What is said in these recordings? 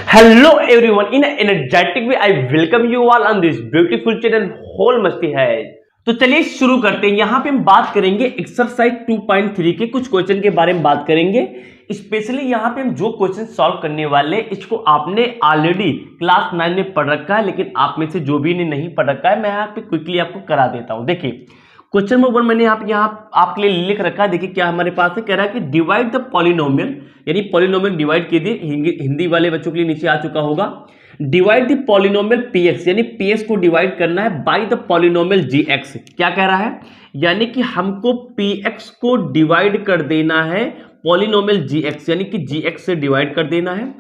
Hello everyone, in an energetic way I welcome you all on this beautiful channel whole मस्ती है। तो चलिए शुरू करते हैं। यहाँ पे हम बात करेंगे एक्सरसाइज 2.3 के कुछ क्वेश्चन के बारे में बात करेंगे। स्पेशली यहाँ पे हम जो क्वेश्चन सॉल्व करने वाले हैं इसको आपने ऑलरेडी क्लास 9 में पढ़ रखा है, लेकिन आप में से जो भी ने नहीं पढ़ रखा है मैं यहाँ पे क्विकली आपको करा देता हूँ। देखिए क्वेश्चन नंबर 1 मैंने यहाँ आपके लिए लिख रखा है। देखिए क्या हमारे पास है, कह रहा है कि डिवाइड द पॉलिनोमियल, यानी पॉलिनोमियल डिवाइड कीजिए। हिंदी वाले बच्चों के लिए नीचे आ चुका होगा। डिवाइड द पॉलिनोमियल px, यानी px को डिवाइड करना है बाय द पॉलिनोमियल gx। क्या कह रहा है, यानी कि हमको px को डिवाइड कर देना है पॉलिनोमियल gx, यानी कि gx से डिवाइड कर देना है।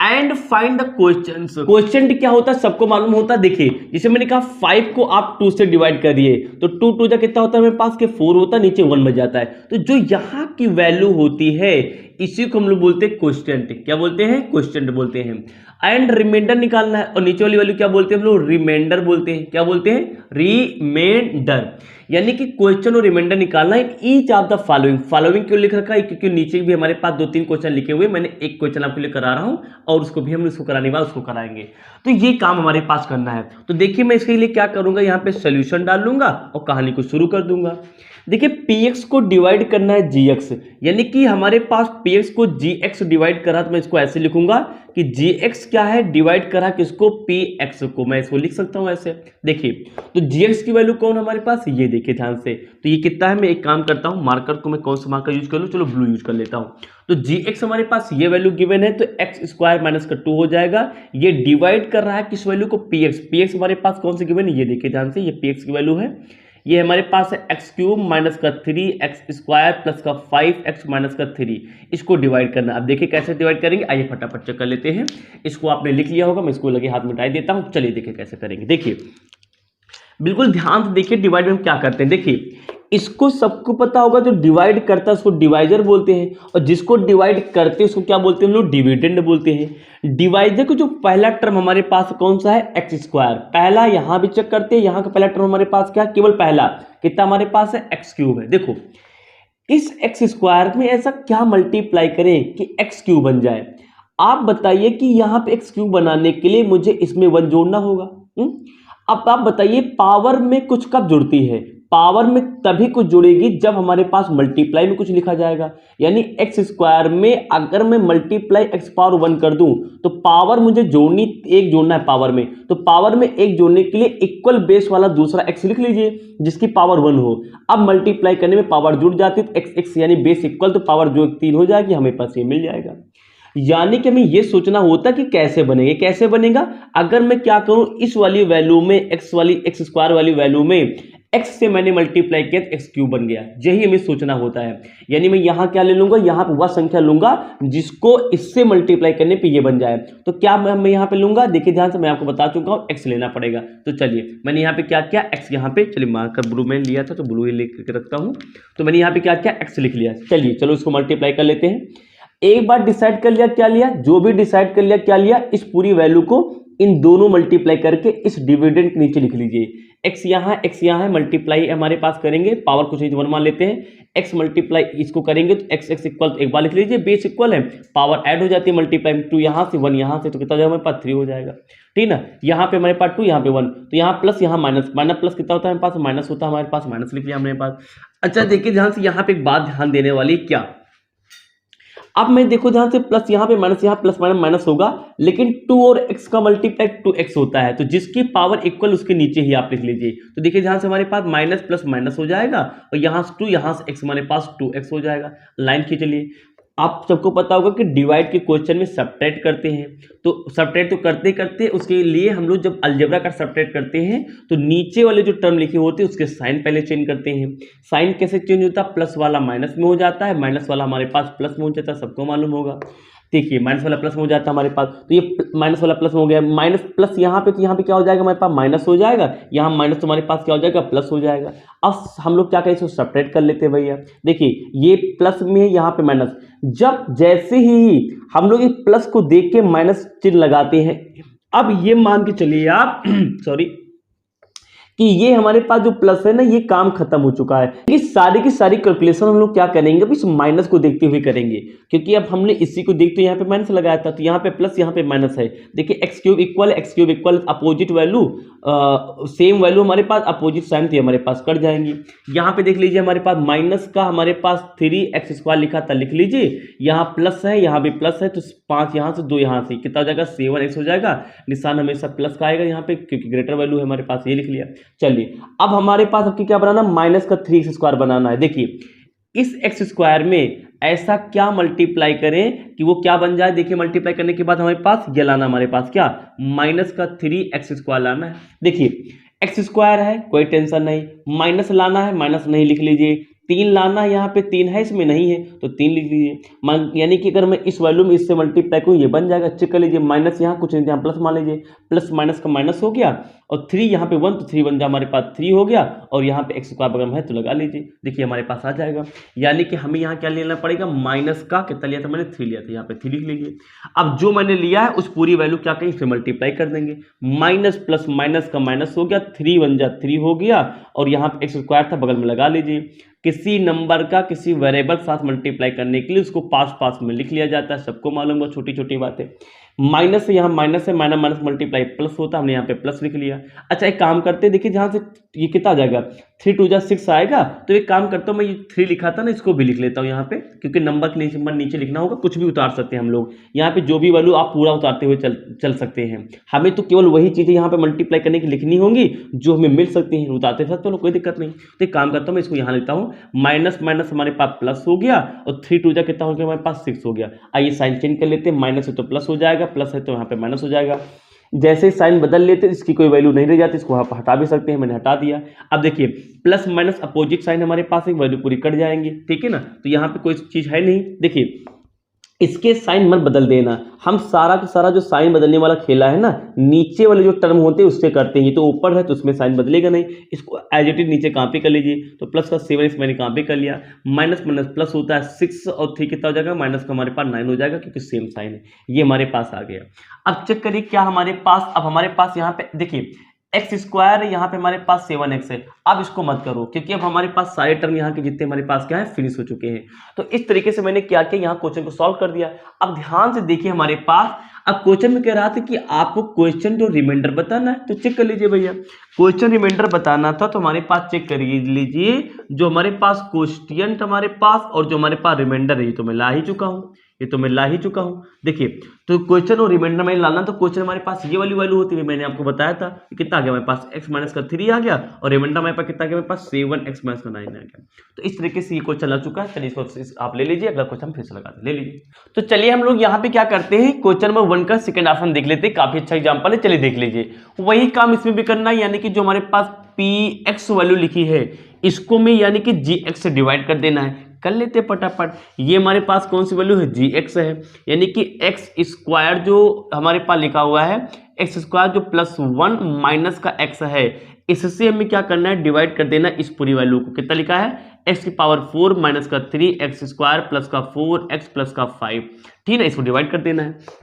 And find the questions. Question क्या होता है सबको मालूम होता है। देखिए जैसे मैंने कहा 5 को आप 2 से डिवाइड करिए तो 2 2 जा कितना होता है मेरे पास के 4 होता है, नीचे 1 बच जाता है। तो जो यहाँ की वैल्यू होती है इसी को हम लोग बोलते हैं क्वेश्चन। क्या बोलते हैं, क्वेश्चन बोलते हैं। एंड रिमाइंडर निकालना है और नीचे वाली वैल्यू क्या बोलते हैं हम लोग, रिमाइंडर बोलते हैं। क्या बोलते हैं, रिमाइंडर। यानी कि क्वेश्चन और रिमाइंडर निकालना है each of the following. Following क्यों लिख रखा है, क्योंकि नीचे भी हमारे पास 2-3 क्वेश्चन लिखे हुए, मैंने एक क्वेश्चन आपके लिए करा रहा हूं और उसको भी हम इसको कराने के बाद उसको कराएंगे। तो ये काम हमारे पास करना है। तो देखिए मैं इसके लिए क्या करूंगा, यहाँ पे सोल्यूशन डाल लूंगा और कहानी को शुरू कर दूंगा। देखिए px को डिवाइड करना है gx, यानी कि हमारे पास px को gx डिवाइड करा तो मैं इसको ऐसे लिखूंगा कि gx क्या है, डिवाइड करा किसको, px को। मैं इसको लिख सकता हूं ऐसे। देखिए तो gx की वैल्यू कौन हमारे पास, ये देखिए ध्यान से। तो ये कितना है, मैं एक काम करता हूं, मार्कर को मैं कौन सा मार्कर यूज कर लूं, चलो ब्लू यूज कर लेता हूं। तो gx हमारे पास ये वैल्यू गिवन है तो x स्क्वायर माइनस का 2 हो जाएगा। ये डिवाइड कर रहा है किस वैल्यू को, px हमारे पास कौन से गिवन है, ये देखिए ध्यान से, ये px की वैल्यू है। ये हमारे पास है एक्स क्यूब माइनस का 3 एक्स स्क्वायर प्लस का 5 एक्स माइनस का 3। इसको डिवाइड करना। अब देखिए कैसे डिवाइड करेंगे, आइए फटाफट चेक कर लेते हैं। इसको आपने लिख लिया होगा, मैं इसको लगे हाथ मिटाई देता हूं। चलिए देखिए कैसे करेंगे। देखिए बिल्कुल ध्यान से देखिए, डिवाइड में हम क्या करते हैं। देखिए इसको सबको पता होगा, जो डिवाइड करता है उसको डिवाइजर बोलते हैं और जिसको डिवाइड करते हैं उसको क्या बोलते हैं हम लोग, डिविडेंड बोलते हैं। डिवाइजर को जो पहला टर्म हमारे पास कौन सा है, एक्स स्क्वायर। पहला यहां भी चेक करते हैं, यहां का पहला टर्म हमारे पास क्या, केवल पहला कितना हमारे पास है, एक्स क्यूब है। देखो इस एक्स स्क्वायर में ऐसा क्या मल्टीप्लाई करें कि एक्स क्यूब बन जाए। आप बताइए कि यहां पे एक्स क्यूब बनाने के लिए मुझे इसमें 1 जोड़ना होगा। अब आप बताइए पावर में कुछ कब जुड़ती है, पावर में तभी कुछ जुड़ेगी जब हमारे पास मल्टीप्लाई में कुछ लिखा जाएगा। यानी एक्स स्क्वायर में अगर मैं मल्टीप्लाई एक्स पावर 1 कर दूं तो पावर मुझे जोड़नी, एक जोड़ना है पावर में, तो पावर में एक जोड़ने के लिए इक्वल बेस वाला दूसरा एक्स लिख लीजिए जिसकी पावर 1 हो। अब मल्टीप्लाई करने में पावर जुड़ जाती है तो एक्स एक्स यानी बेस इक्वल, तो पावर जो 3 हो जाएगी, हमें पास ये मिल जाएगा। यानी कि हमें ये सोचना होता कि कैसे बनेगा, कैसे बनेगा। अगर मैं क्या करूं, इस वाली वैल्यू में एक्स स्क्वायर वाली वैल्यू में x से मैंने मल्टीप्लाई किया तो एक्स क्यूब बन गया। यही हमें सोचना होता है। यानी मैं यहां क्या ले लूंगा, यहां पे वह संख्या लूंगा जिसको इससे मल्टीप्लाई करने पे ये बन जाए। तो क्या मैं यहां पे लूंगा, देखिए ध्यान से, मैं आपको बता चुका हूं x लेना पड़ेगा। तो चलिए मैंने यहां पे क्या किया, x यहां पे, चलिए मार्कर ब्लू में लिया था तो ब्लू ही लिख के रखता हूं। तो मैंने यहां पे क्या किया, x लिख लिया। चलिए चलो इसको मल्टीप्लाई कर लेते हैं। एक बार डिसाइड कर लिया, क्या लिया, जो भी डिसाइड कर लिया क्या लिया, इस पूरी वैल्यू को इन दोनों मल्टीप्लाई करके इस डिविडेंड के नीचे लिख लीजिए। x यहाँ है, मल्टीप्लाई हमारे पास करेंगे, पावर कुछ नहीं 1 मान लेते हैं। x मल्टीप्लाई इसको करेंगे तो x x इक्वल, एक बार लिख लीजिए, बेस इक्वल है, पावर ऐड हो जाती है मल्टीप्लाई में, 2 यहाँ से 1 यहाँ से, तो कितना हो जाएगा हमारे पास 3 हो जाएगा। ठीक ना, यहाँ पे हमारे पास 2 यहाँ पे 1, तो यहाँ प्लस यहाँ माइनस, माइनस प्लस कितना होता है हमारे पास, माइनस होता है हमारे पास, माइनस लिख लिया हमारे पास। अच्छा देखिए ध्यान से, यहाँ पे एक बात ध्यान देने वाली, क्या अब मैं देखो ध्यान से, प्लस यहाँ पे माइनस, यहाँ प्लस माइनस माइनस होगा, लेकिन 2 और x का मल्टीप्लाई 2x होता है, तो जिसकी पावर इक्वल उसके नीचे ही आप लिख लीजिए। तो देखिए ध्यान से, हमारे पास माइनस प्लस माइनस हो जाएगा और यहाँ से 2, यहाँ से x हमारे पास 2x हो जाएगा। लाइन खींच लिए। आप सबको पता होगा कि डिवाइड के क्वेश्चन में सबट्रैक्ट करते हैं, तो सबट्रैक्ट तो करते करते उसके लिए हम लोग जब अलजेब्रा का सबट्रैक्ट करते हैं तो नीचे वाले जो टर्म लिखे होते हैं उसके साइन पहले चेंज करते हैं। साइन कैसे चेंज होता है, प्लस वाला माइनस में हो जाता है, माइनस वाला हमारे पास प्लस में हो जाता है, सबको मालूम होगा। देखिए माइनस वाला प्लस में हो जाता है हमारे पास, तो ये माइनस वाला प्लस में हो गया, माइनस प्लस यहाँ पे, तो यहाँ पे क्या हो जाएगा हमारे पास, माइनस हो जाएगा, यहाँ माइनस तो हमारे पास क्या हो जाएगा, प्लस हो जाएगा। अब हम लोग क्या करें, इसको सेपरेट कर लेते हैं भैया। देखिए ये प्लस में है, यहाँ पे माइनस, जब जैसे ही हम लोग इस प्लस को देख के माइनस चिन्ह लगाते हैं, अब ये मान के चलिए आप सॉरी कि ये हमारे पास जो प्लस है ना, ये काम खत्म हो चुका है। ये सारी की सारी कैलकुलेशन हम लोग क्या करेंगे, अब इस माइनस को देखते हुए करेंगे, क्योंकि अब हमने इसी को देखते हुए यहाँ पे माइनस लगाया था, तो यहाँ पे प्लस यहाँ पे माइनस है। देखिए x cube equal opposite value, same value हमारे पास, अपोजिट साइन थी हमारे पास, कट जाएंगी। यहाँ पे देख लीजिए हमारे पास माइनस का हमारे पास 3x² लिखा था, लिख लीजिए। यहाँ प्लस है, यहाँ भी प्लस है, तो 5 यहाँ से 2 यहाँ से, कितना हो जाएगा 7x हो जाएगा। निशान हमेशा प्लस का आएगा यहाँ पे, क्योंकि ग्रेटर वैल्यू है हमारे पास, ये लिख लिया। चलिए अब हमारे पास आपकी क्या बनाना, माइनस का 3x² बनाना है। देखिए इस x² में ऐसा क्या मल्टीप्लाई करें कि वो क्या बन जाए। देखिए मल्टीप्लाई करने के बाद हमारे पास ये लाना, हमारे पास क्या, माइनस का 3x² लाना है। देखिए x² है, कोई टेंशन नहीं, माइनस लाना है, माइनस नहीं लिख लीजिए। 3 लाना है, यहाँ पे 3 है, इसमें नहीं है तो 3 लिख लीजिए। यानी कि अगर मैं इस वैल्यू में इससे मल्टीप्लाई करूँ, ये बन जाएगा। चेक कर लीजिए, माइनस यहाँ कुछ नहीं, यहाँ प्लस मान लीजिए, प्लस माइनस का माइनस हो गया, और 3 यहाँ पे 1 तो 3 बन जाए, हमारे पास 3 हो गया, और यहाँ पे x² बगल में है तो लगा लीजिए। देखिए हमारे पास आ जाएगा। यानी कि हमें यहाँ क्या लेना पड़ेगा, माइनस का कितना लिया था मैंने, 3 लिया था, यहाँ पे 3 लिख लीजिए। अब जो मैंने लिया है उस पूरी वैल्यू क्या कहीं इससे मल्टीप्लाई कर देंगे। माइनस प्लस माइनस का माइनस हो गया, 3 बन जा 3 हो गया, और यहाँ पे x² था बगल में लगा लीजिए। किसी नंबर का किसी वेरिएबल के साथ मल्टीप्लाई करने के लिए उसको पास में लिख लिया जाता है, सबको मालूम है, छोटी छोटी बातें। माइनस से यहाँ माइनस है, माइनस माइनस मल्टीप्लाई प्लस होता है, हमने यहाँ पे प्लस लिख लिया। अच्छा एक काम करते हैं, देखिए जहाँ से ये कितना आ जाएगा, 3 2 जा 6 आएगा, तो एक काम करता हूँ मैं, ये 3 लिखा था ना, इसको भी लिख लेता हूँ यहाँ पे, क्योंकि नंबर के नीचे लिखना होगा, कुछ भी उतार सकते हैं हम लोग यहाँ पे, जो भी वैल्यू आप पूरा उतारते हुए चल सकते हैं। हमें तो केवल वही चीज़ें यहाँ पे मल्टीप्लाई करने की लिखनी होंगी जो हमें मिल सकती हैं, उतारते साथ तो कोई दिक्कत नहीं। तो एक काम करता हूँ, मैं इसको यहाँ लिखता हूँ, माइनस माइनस हमारे पास प्लस हो गया, और 3 2 जा कितना हो गया हमारे पास 6 हो गया। आइए साइन चेंज कर लेते हैं, माइनस है तो प्लस हो जाएगा, प्लस है तो यहाँ पे माइनस हो जाएगा। जैसे साइन बदल लेते इसकी कोई वैल्यू नहीं रह जाती, इसको आप हटा भी सकते हैं, मैंने हटा दिया। अब देखिए प्लस माइनस अपोजिट साइन हमारे पास, एक वैल्यू पूरी कट जाएंगी, ठीक है ना, तो यहाँ पे कोई चीज है नहीं। देखिए इसके साइन मत बदल देना, हम सारा का सारा जो साइन बदलने वाला खेला है ना, नीचे वाले जो टर्म होते हैं उससे करते हैं। ये तो ऊपर है तो उसमें साइन बदलेगा नहीं, इसको एज इट इज नीचे कॉपी कर लीजिए। तो प्लस का 7 मैंने कॉपी कर लिया, माइनस माइनस प्लस होता है 6 और 3 कितना हो जाएगा, माइनस का हमारे पास 9 हो जाएगा, क्योंकि सेम साइन है। ये हमारे पास आ गया। अब चेक करिए क्या हमारे पास, अब हमारे पास यहाँ पे देखिए x² यहाँ पे हमारे पास 7x है। अब इसको मत करो, क्योंकि अब हमारे पास सारे टर्म यहाँ के जितने हमारे पास क्या है, फिनिश हो चुके हैं। तो इस तरीके से मैंने क्या किया, यहाँ क्वेश्चन को सॉल्व कर दिया। अब ध्यान से देखिए हमारे पास, अब क्वेश्चन में कह रहा था कि आपको क्वेश्चन जो रिमाइंडर बताना है, तो चेक कर लीजिए भैया, क्वेश्चन रिमाइंडर बताना था तो हमारे पास चेक कर लीजिए, जो हमारे पास क्वेश्चन हमारे पास और जो हमारे पास रिमाइंडर है, ये तो मैं ला ही चुका हूँ, ये तो मैं ला ही चुका हूं। देखिए तो क्वेश्चन और रिमाइंडर में लाना, तो क्वेश्चन हमारे पास ये वाली वैल्यू होती है, मैंने आपको बताया था कि कितना आ गया हमारे पास, x माइनस का 3 आ गया, और रिमाइंडर हमारे पास कितना आ गया, हमारे पास 7x माइनस का 9 आ गया। तो इस तरीके से ये क्वेश्चन लग चुका है। चलिए इसको आप ले लीजिए, अगला क्वेश्चन फिर से लगा ले लीजिए। तो चलिए हम लोग यहाँ पे क्या करते हैं, क्वेश्चन नंबर 1 का सेकंड ऑप्शन देख लेते हैं, काफी अच्छा एग्जाम्पल है, चलिए देख लीजिए। वही काम इसमें भी करना है, यानी कि जो हमारे पास px वैल्यू लिखी है, इसको में यानी कि gx से डिवाइड कर देना है। कर लेते फटाफट। ये हमारे पास कौन सी वैल्यू है, gx है, यानी कि x² जो हमारे पास लिखा हुआ है, x² जो +1 माइनस का x है, इससे हमें क्या करना है, डिवाइड कर देना इस पूरी वैल्यू को। कितना लिखा है, x⁴ माइनस का 3x² प्लस का 4x प्लस का 5, ठीक है, इसको डिवाइड कर देना है।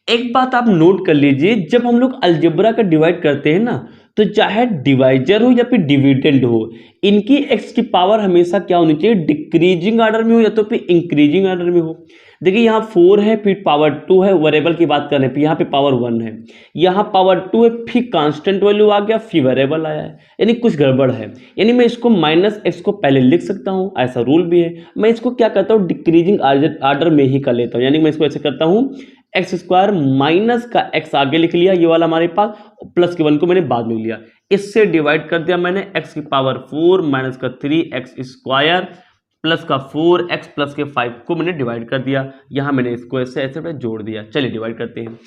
एक बात आप नोट कर लीजिए, जब हम लोग अलजेब्रा का डिवाइड करते हैं ना, तो चाहे डिवाइजर हो या फिर डिविडेंड हो, इनकी x की पावर हमेशा क्या होनी चाहिए, डिक्रीजिंग ऑर्डर में हो या तो फिर इंक्रीजिंग ऑर्डर में हो। देखिए यहाँ 4 है, फिर पावर 2 है, वेरिएबल की बात कर रहे हैं, यहाँ पे पावर 1 है, यहाँ पावर 2 है, फिर कांस्टेंट वैल्यू आ गया, फिर वेरिएबल आया है, यानी कुछ गड़बड़ है। यानी मैं इसको -x को पहले लिख सकता हूँ, ऐसा रूल भी है। मैं इसको क्या करता हूँ, डिक्रीजिंग ऑर्डर में ही कर लेता हूँ, यानी मैं इसको ऐसे करता हूँ, x² माइनस का x आगे लिख लिया, ये वाला हमारे पास, प्लस के 1 को मैंने बाद में लिया, इससे डिवाइड कर दिया मैंने, x⁴ माइनस का 3x² प्लस का 4x प्लस के 5 को मैंने डिवाइड कर दिया। यहाँ मैंने इसको ऐसे ऐसे जोड़ दिया। चलिए डिवाइड करते हैं।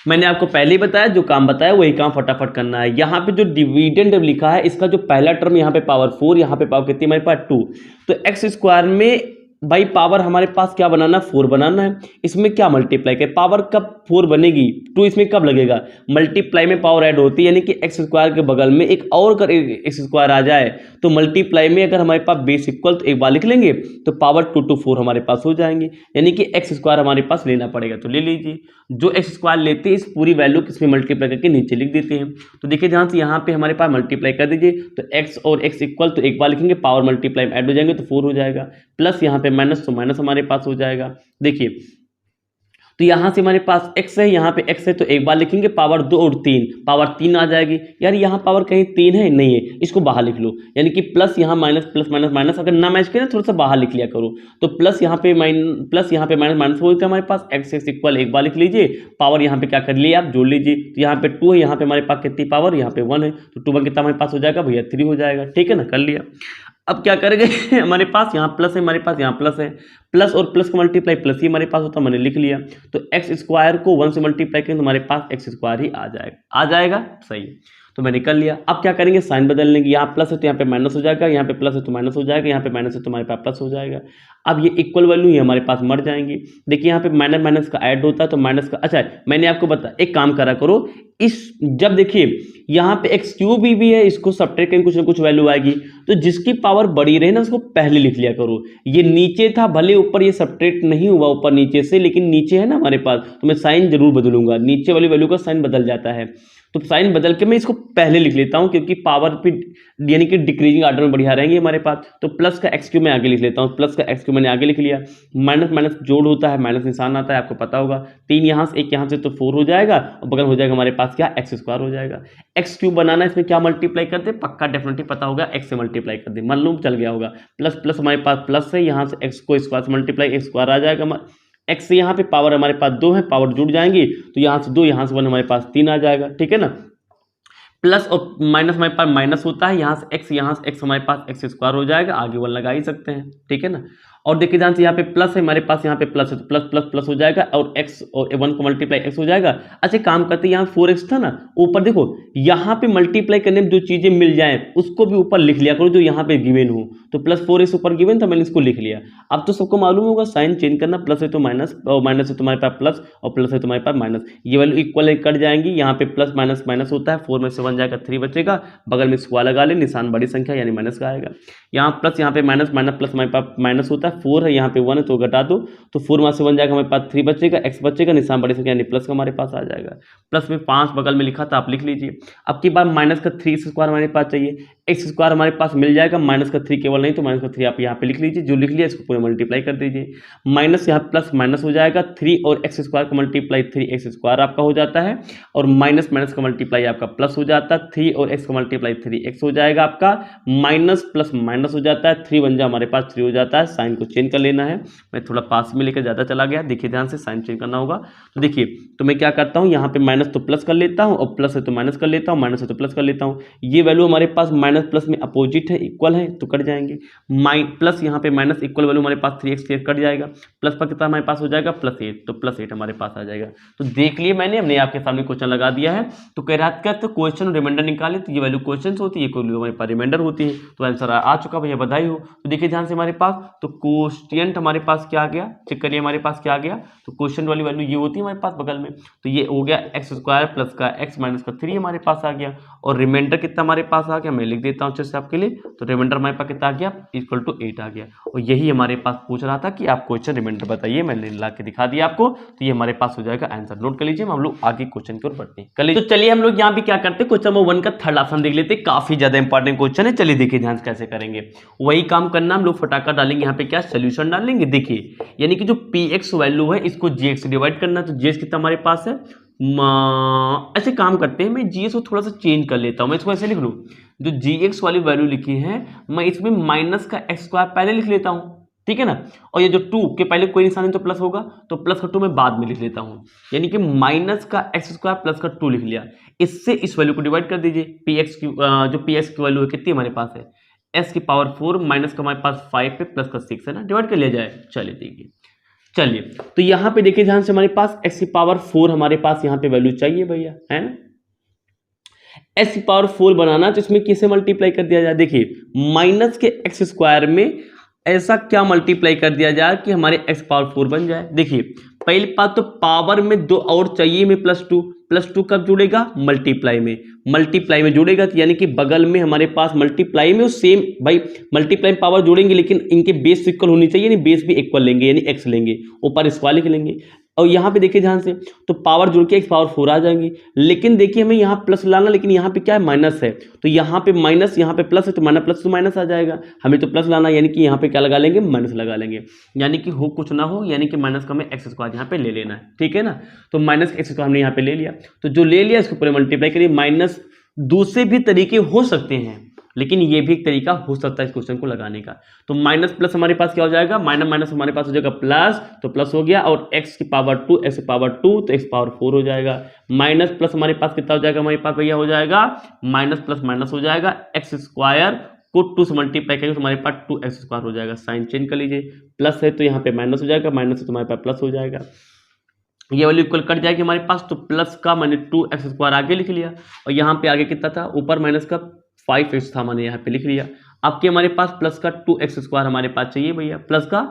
मैंने आपको पहले ही बताया, जो काम बताया वही काम फटाफट करना है। यहाँ पे जो डिविडेंड लिखा है, इसका जो पहला टर्म यहाँ पे पावर 4, यहाँ पे पावर कितनी हमारे पास 2, तो x² में भाई पावर हमारे पास क्या बनाना है, 4 बनाना है। इसमें क्या मल्टीप्लाई करें, पावर कब 4 बनेगी, 2 इसमें कब लगेगा, मल्टीप्लाई में पावर ऐड होती है, यानी कि एक्स स्क्वायर के बगल में एक और कर एक्स स्क्वायर आ जाए तो मल्टीप्लाई में अगर हमारे पास बेस इक्वल तो एक बार लिख लेंगे तो पावर 2 to 4 हमारे पास हो जाएंगे, यानी कि एक्स स्क्वायर हमारे पास लेना पड़ेगा। तो ले लीजिए, जो एक्स स्क्वायर लेते हैं इस पूरी वैल्यू किसमें मल्टीप्लाई करके नीचे लिख देते हैं। तो देखिए ध्यान से यहाँ पे हमारे पास मल्टीप्लाई कर दीजिए, तो एक्स और एक्स इक्वल तो एक बार लिखेंगे, पावर मल्टीप्लाई में ऐड हो जाएंगे तो 4 हो जाएगा, प्लस यहाँ पे माइनस तो माइनस हमारे पास हो जाएगा। देखिए तो यहाँ से हमारे पास x है, यहाँ पे x है तो एक बार लिखेंगे, पावर 2 और 3, पावर 3 आ जाएगी। यार यहाँ पावर कहीं 3 है नहीं है, इसको बाहर लिख लो, यानी कि प्लस यहाँ माइनस प्लस माइनस माइनस, अगर ना मैच करें थोड़ा सा बाहर लिख लिया करो। तो प्लस यहाँ पे प्लस यहाँ पे माइनस माइनस होगा हमारे पास, एक्स एक्स इक्वल एक बार लिख लीजिए, पावर यहाँ पे क्या कर लिए आप जोड़ लीजिए, तो यहाँ पे 2 है, यहाँ पे हमारे पास कितनी पावर, यहाँ पे 1 है, तो 2 1 कितना हमारे पास हो जाएगा भैया 3 हो जाएगा, ठीक है ना, कर लिया। अब क्या करेंगे हमारे पास यहाँ प्लस है, हमारे पास यहाँ प्लस है, प्लस और प्लस का मल्टीप्लाई प्लस ही हमारे पास होता, मैंने लिख लिया। तो एक्स स्क्वायर को 1 से मल्टीप्लाई करें तो हमारे पास एक्स स्क्वायर ही आ जाएगा, सही है, तो मैंने कर लिया। अब क्या करेंगे, साइन बदल लेंगे, यहाँ प्लस है तो यहाँ पे माइनस हो जाएगा, यहाँ पे प्लस है तो माइनस हो जाएगा, यहाँ पे माइनस है तो हमारे पास प्लस हो जाएगा। अब ये इक्वल वैल्यू ही हमारे पास मर जाएंगी। देखिए यहाँ पे माइनस माइनस का ऐड होता है तो माइनस का, अच्छा मैंने आपको बता एक काम करा करो, इस जब देखिए यहाँ पे एक्स क्यूब भी है, इसको सब्ट्रैक्ट करेंगे कुछ ना कुछ वैल्यू आएगी, तो जिसकी पावर बड़ी रहे ना उसको पहले लिख लिया करो। ये नीचे था, भले ऊपर ये सब्ट्रैक्ट नहीं हुआ ऊपर नीचे से, लेकिन नीचे है ना हमारे पास, तो मैं साइन जरूर बदलूंगा, नीचे वाली वैल्यू का साइन बदल जाता है, तो साइन बदल के मैं इसको पहले लिख लेता हूं, क्योंकि पावर पे यानी कि डिक्रीजिंग आर्डर में बढ़िया रहेंगे हमारे पास। तो प्लस का एक्स क्यूब मैं आगे लिख लेता हूं, प्लस का एक्स क्यूब मैंने आगे लिख लिया, माइनस माइनस जोड़ होता है, माइनस निशान आता है, आपको पता होगा, 3 यहाँ से 1 यहाँ से तो 4 हो जाएगा, और बगल हो जाएगा हमारे पास क्या, एक्स स्क्वायर हो जाएगा। एक्स क्यूब बनाना, इसमें क्या मल्टीप्लाई कर दे, पक्का डेफिनेटली पता होगा, एक्स से मल्टीप्लाई कर दे, मालूम चल गया होगा, प्लस प्लस हमारे पास प्लस है, यहाँ से एक्स को स्क्वायर से मल्टीप्लाई, एक्स स्क्वायर आ जाएगा, एक्स से यहाँ पे पावर हमारे पास 2 है, पावर जुड़ जाएंगी, तो यहाँ से 2 यहाँ से 1 हमारे पास 3 आ जाएगा, ठीक है ना। प्लस और माइनस हमारे पास माइनस होता है, यहाँ से एक्स हमारे पास एक्स स्क्वायर हो जाएगा, आगे 1 लगा ही सकते हैं, ठीक है ना। और देखिए ध्यान से यहाँ पे प्लस है हमारे पास, यहाँ पे प्लस है तो प्लस प्लस प्लस हो जाएगा, और एक्स और 1 को मल्टीप्लाई एक्स हो जाएगा। अच्छा काम करते हैं, यहाँ 4x था ना, ऊपर देखो यहाँ पे मल्टीप्लाई करने में जो चीजें मिल जाएं उसको भी ऊपर लिख लिया करो जो यहाँ पे गिवन हो, तो प्लस 4x ऊपर गिवन था, मैंने इसको लिख लिया। अब तो सबको मालूम होगा साइन चेंज करना, प्लस है तो माइनस, और माइनस है तुम्हारे पास प्लस, और प्लस है तुम्हारे पास माइनस, ये वैल्यू इक्वल कट जाएंगी, यहाँ पे प्लस माइनस माइनस होता है, 4 में से 1 जाएगा 3 बचेगा, बगल में स्क्वायर लगा ले, निशान बड़ी संख्या यानी माइनस का आएगा, यहाँ प्लस यहाँ पे माइनस माइनस प्लस हमारे पास माइनस होता है, 4 है यहाँ पे 1 है तो घटा दो, तो 4 में से 1 जाएगा हमारे पास 3 बचेगा, एक्स बचेगा, निशान बड़ी संख्या यानी प्लस का हमारे पास आ जाएगा, प्लस में 5 बगल में लिखा था आप लिख लीजिए। अब की बार माइनस का 3 स्क्वायर हमारे पास चाहिए, एक्स स्क्वायर हमारे पास मिल जाएगा, माइनस का 3 केवल नहीं तो माइनस का 3 आप यहाँ पे लिख लीजिए, जो लिख लिया इसको पूरे मल्टीप्लाई कर दीजिए, माइनस यहाँ प्लस माइनस हो जाएगा, 3 और एक्स स्क्वायर का मल्टीप्लाई 3x स्क्वायर आपका हो जाता है, और माइनस माइनस का मल्टीप्लाई आपका प्लस हो जाता है, 3 और x का मल्टीप्लाई 3x हो जाएगा आपका, माइनस प्लस माइनस हो जाता है, 3 1 जा हमारे पास 3 हो जाता है। साइन को चेंज कर लेना है, मैं थोड़ा पास में लेकर ज़्यादा चला गया, देखिए ध्यान से साइन चेंज करना होगा। तो देखिए तो मैं क्या करता हूँ, यहाँ पे माइनस तो प्लस कर लेता हूँ, और प्लस है तो माइनस कर लेता हूँ, माइनस है तो प्लस कर लेता हूँ, ये वैल्यू हमारे पास माइनस प्लस में अपोजिट है, इक्वल है तो कट जाएंगे, प्लस यहाँ पे माइनस इक्वल वैल्यू हमारे पास 3x कट जाएगा, प्लस पर कितना हमारे पास हो जाएगा प्लस 8, तो प्लस 8 हमारे पास आ जाएगा। तो देख लिए हमने आपके सामने क्वेश्चन लगा दिया है। तो कह रहा था तो क्वेश्चन रिमाइंडर निकाले, तो ये वैल्यू क्वेश्चन होती है, कोई हमारे पास रिमाइंडर होती है, तो आंसर आ चुका भैया, बधाई हो। तो देखिए ध्यान से हमारे पास तो कोष्टियंट हमारे पास क्या आ गया, चेक करिए हमारे पास क्या आ गया, तो क्वेश्चन वाली वैल्यू ये होती है हमारे पास बगल में, तो ये हो गया एक्स स्क्वायर प्लस का एक्स माइनस का 3 हमारे पास आ गया, और रिमाइंडर कितना हमारे पास आ गया, मैं लिख देता हूँ अच्छे से आपके लिए, तो रिमाइंडर हमारे पास कितना आ गया, इक्वल टू 8 आ गया। और यही हमारे पास पूछ रहा था कि आप क्वेश्चन रिमाइंडर बताइए, मैंने ला के दिखा दिया आपको, तो ये हमारे पास हो जाएगा आंसर। नोट कर लीजिए, हम लोग आगे क्वेश्चन की ओर बढ़ते हैं। तो चलिए हम लोग यहाँ भी क्या करते हैं, क्वेश्चन नंबर 1 का थर्ड ऑप्शन देख लेते हैं, काफी ज्यादा इंपॉर्टेंट क्वेश्चन है। चलिए देखिए ध्यान से कैसे करेंगे, वही काम करना, हम लोग फटाका डालेंगे, यहाँ पे क्या सोल्यूशन डालेंगे। देखिए यानी कि जो px वैल्यू है इसको gx से डिवाइड करना, तो gx कितना हमारे पास है, ऐसे काम करते हैं, मैं gx को थोड़ा सा चेंज कर लेता हूं, मैं इसको ऐसे लिख लूं, जो gx वाली वैल्यू लिखी है मैं इसमें माइनस का एक्स स्क्वायर पहले लिख लेता हूं, ठीक है ना, और ये जो 2 के पहले कोई निशान नहीं तो प्लस होगा, तो प्लस का 2 मैं बाद में लिख लेता हूं, यानी कि माइनस का एक्स स्क्वायर प्लस का 2 लिख लिया। इससे इस वैल्यू को डिवाइड कर दीजिए, px की जो px की वैल्यू है कितनी हमारे पास है, s की पावर 4 माइनस का हमारे पास 5 पे प्लस का 6 है ना, डिवाइड कर लिया जाए। चलिए देखिए, चलिए तो यहाँ पे देखिए ध्यान से हमारे पास x की पावर 4 हमारे पास यहाँ पे वैल्यू चाहिए भैया, है ना, s की पावर 4 बनाना, तो इसमें किसे मल्टीप्लाई कर दिया जाए, देखिए माइनस के एक्स स्क्वायर में ऐसा क्या मल्टीप्लाई कर दिया जाए कि हमारे x पावर 4 बन जाए। देखिए पहली बात तो पावर में दो और चाहिए में प्लस टू कब जुड़ेगा, मल्टीप्लाई में जुड़ेगा, तो यानी कि बगल में हमारे पास मल्टीप्लाई में सेम भाई मल्टीप्लाई में पावर जोड़ेंगे, लेकिन इनके बेस इक्वल होनी चाहिए, यानी बेस भी इक्वल लेंगे, यानी x लेंगे, ऊपर स्क्वायर लिख लेंगे। और यहाँ पे देखिए ध्यान से, तो पावर जुड़ के x पावर 4 आ जाएंगे, लेकिन देखिए हमें यहाँ प्लस लाना, लेकिन यहाँ पे क्या है, माइनस है, तो यहाँ पे माइनस, यहाँ पे प्लस है, तो माइनस प्लस तो माइनस आ जाएगा, हमें तो प्लस लाना, यानी कि यहाँ पे क्या लगा लेंगे, माइनस लगा लेंगे, यानी कि हो कुछ ना हो, यानी कि माइनस का हमें एक्स स्क्वायर यहाँ पे ले लेना है, ठीक है ना। तो माइनस एक्स स्क्वायर हमने यहाँ पे ले लिया, तो जो ले लिया इसको पूरे मल्टीप्लाई करिए। माइनस दूसरे भी तरीके हो सकते हैं, लेकिन ये भी एक तरीका हो सकता है इस क्वेश्चन को लगाने का। तो माइनस प्लस हमारे पास क्या हो जाएगा, माइनस माइनस हमारे पास हो जाएगा प्लस, तो प्लस हो गया, और x की पावर 2 x की पावर 2 तो x पावर 4 हो जाएगा। माइनस प्लस हमारे पास कितना हो जाएगा, हमारे पास भैया हो जाएगा माइनस प्लस माइनस हो जाएगा, एक्स स्क्वायर को 2 से मल्टीप्लाई करेंगे तो हमारे पास 2x स्क्वायर हो जाएगा। साइन चेंज कर लीजिए, प्लस है तो यहाँ पे माइनस हो जाएगा, माइनस है तो हमारे पास प्लस हो जाएगा, ये वाली इक्वल कट जाएगी हमारे पास, तो प्लस का मैंने 2x स्क्वायर आगे लिख लिया, और यहाँ पे आगे कितना था, ऊपर माइनस का 5x था, मैंने यहाँ पे लिख लिया। आपके हमारे पास प्लस का 2x स्क्वायर हमारे पास चाहिए भैया, प्लस का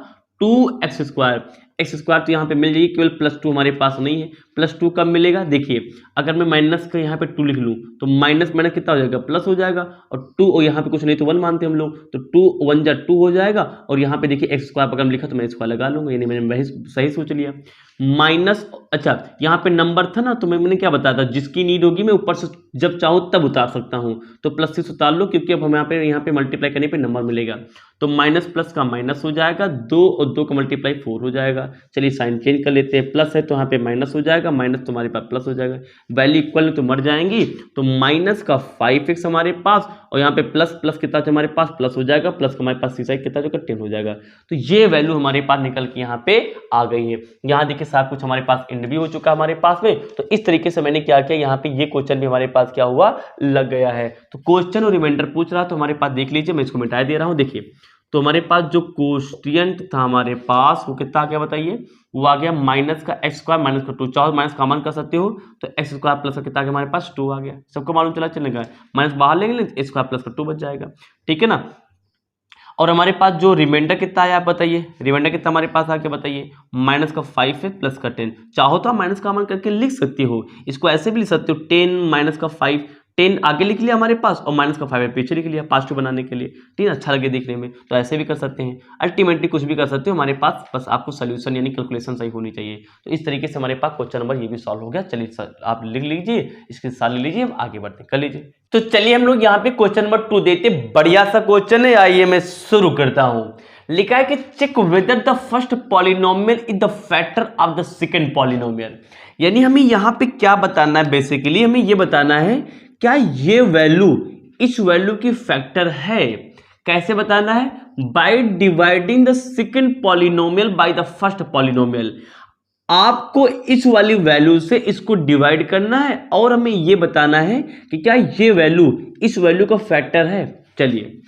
2x स्क्वायर, एक्स स्क्वायर तो यहाँ पे मिल जाएगी, केवल प्लस 2 हमारे पास नहीं है। प्लस 2 कब मिलेगा, देखिए अगर मैं माइनस का यहाँ पे 2 लिख लूँ तो माइनस माइनस कितना हो जाएगा, प्लस हो जाएगा, और 2 और यहाँ पे कुछ नहीं तो 1 मानते हम लोग, तो 2 1 जा 2 हो जाएगा, और यहाँ पे देखिए एक्स स्क्वायर अगर लिखा तो मैं स्क्वायर लगा लूंगा, यानी मैंने वही सही सोच लिया। माइनस, अच्छा यहाँ पे नंबर था ना, तो मैंने क्या बताया था, जिसकी नीड होगी मैं ऊपर से जब चाहूँ तब उतार सकता हूँ, तो प्लस से उतार लो, क्योंकि अब हम यहाँ पे मल्टीप्लाई करने पे नंबर मिलेगा, तो माइनस प्लस का माइनस हो जाएगा, 2 और 2 का मल्टीप्लाई 4 हो जाएगा। चलिए साइन चेंज कर लेते हैं, प्लस है तो यहाँ पे माइनस हो जाएगा, माइनस तो हमारे पास प्लस हो जाएगा, वैल्यू इक्वल तो मर जाएंगी, तो माइनस का 5x हमारे पास, और यहाँ पे प्लस प्लस कितना हमारे पास प्लस हो जाएगा, प्लस का हमारे पास सीसा कितना जो 10 हो जाएगा। तो ये वैल्यू हमारे पास निकल के यहाँ पे आ गई है। यहाँ देखिए सब कुछ हमारे पास एंड भी हो चुका है हमारे पास में, तो इस तरीके से मैंने क्या किया, यहाँ पे ये क्वेश्चन भी हमारे पास क्या हुआ, लग गया है। तो क्वेश्चन और रिमाइंडर पूछ रहा तो हमारे पास देख लीजिए, मैं इसको मिटा दे रहा हूँ। देखिए तो हमारे पास जो कोष्टियंट था हमारे पास वो कितना आ गया बताइए, वो आ गया माइनस का एक्स स्क्वायर माइनस का 2, चाहो माइनस कॉमन कर सकते हो, तो एक्स स्क्वायर प्लस का कितना आ गया हमारे पास 2 आ गया, सबको मालूम चलेगा, माइनस बाहर लेंगे एक्स स्क्वायर प्लस का 2 बच जाएगा, ठीक है ना। और हमारे पास जो रिमाइंडर कितना आया आप बताइए, रिमाइंडर कितना हमारे पास आके बताइए, माइनस का 5 है प्लस का 10, चाहो तो आप माइनस कॉमन करके लिख सकते हो, इसको ऐसे भी लिख सकते हो, 10 माइनस का 5, 10 आगे लिख लिया हमारे पास, और माइनस का 5 पीछे लिख लिया, पॉजिटिव बनाने के लिए, ठीक है, अच्छा लगे देखने में, तो ऐसे भी कर सकते हैं। अल्टीमेटली कुछ भी कर सकते हो हमारे पास, बस आपको सोल्यूशन यानी कैलकुलेशन सही होनी चाहिए। तो इस तरीके से हमारे पास क्वेश्चन नंबर ये भी सॉल्व हो गया। चलिए सर आप लिख लीजिए, इसके साथ ले लीजिए, आगे बढ़ते कर लीजिए। तो चलिए हम लोग यहाँ पे क्वेश्चन नंबर 2 देते, बढ़िया सा क्वेश्चन है, आइए मैं शुरू करता हूँ। लिखा है कि check whether the first polynomial is the factor of the second polynomial, यानी हमें यहाँ पे क्या बताना है, बेसिकली हमें ये बताना है क्या ये वैल्यू इस वैल्यू की फैक्टर है। कैसे बताना है, by dividing the second polynomial by the first polynomial, आपको इस वाली वैल्यू से इसको डिवाइड करना है, और हमें ये बताना है कि क्या ये वैल्यू इस वैल्यू का फैक्टर है। चलिए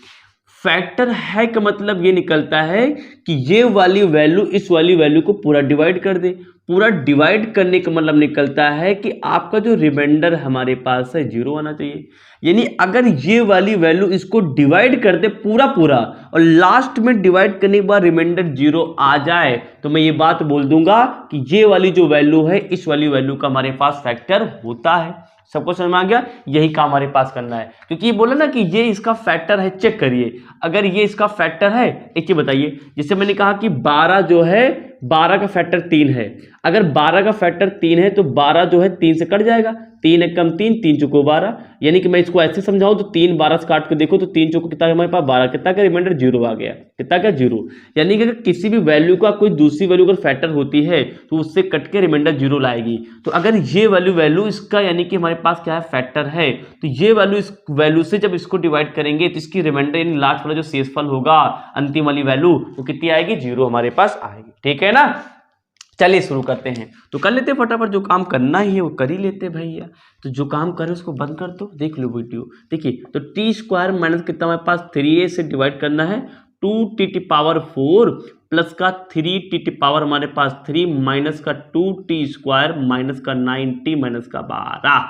फैक्टर है का मतलब ये निकलता है कि ये वाली वैल्यू इस वाली वैल्यू को पूरा डिवाइड कर दे, पूरा डिवाइड करने का मतलब निकलता है कि आपका जो रिमाइंडर हमारे पास है 0 आना चाहिए, यानी अगर ये वाली वैल्यू इसको डिवाइड कर दे पूरा पूरा, और लास्ट में डिवाइड करने के बाद रिमाइंडर 0 आ जाए, तो मैं ये बात बोल दूंगा कि ये वाली जो वैल्यू है इस वाली वैल्यू का हमारे पास फैक्टर होता है। सबको समझ में आ गया, यही काम हमारे पास करना है, क्योंकि ये बोला ना कि ये इसका फैक्टर है, चेक करिए अगर ये इसका फैक्टर है। एक चीज बताइए, जैसे मैंने कहा कि 12 जो है 12 का फैक्टर 3 है, अगर 12 का फैक्टर 3 है तो 12 जो है 3 से कट जाएगा, 3 एक कम 3, 3 चौको 12, यानी कि मैं इसको ऐसे समझाऊं तो 3 12 से काट के देखो तो 3 चौको कितना है हमारे पास 12, कितना का रिमाइंडर 0 आ गया, कितना का 0, यानी कि अगर किसी भी वैल्यू का कोई दूसरी वैल्यू अगर फैक्टर होती है तो उससे कट के रिमाइंडर 0 लाएगी। तो अगर ये वैल्यू इसका यानी कि हमारे पास क्या है फैक्टर है, तो ये वैल्यू इस वैल्यू से जब इसको डिवाइड करेंगे तो इसकी रिमाइंडर यानी लास्ट वाला जो शेषफल होगा अंतिम वाली वैल्यू वो कितनी आएगी, 0 हमारे पास आएगी, ठीक है ना। चलिए शुरू करते हैं, तो कर लेते हैं फटाफट, जो काम करना ही है वो कर ही लेते भैया। तो जो काम करें उसको बंद कर दो, देख लो वीडियो। देखिए तो टी स्क्वायर माइनस कितना हमारे पास 3a से डिवाइड करना है 2t⁴ प्लस का 3t⁴ हमारे पास 3 माइनस का 2t स्क्वायर माइनस का 9t माइनस का 12।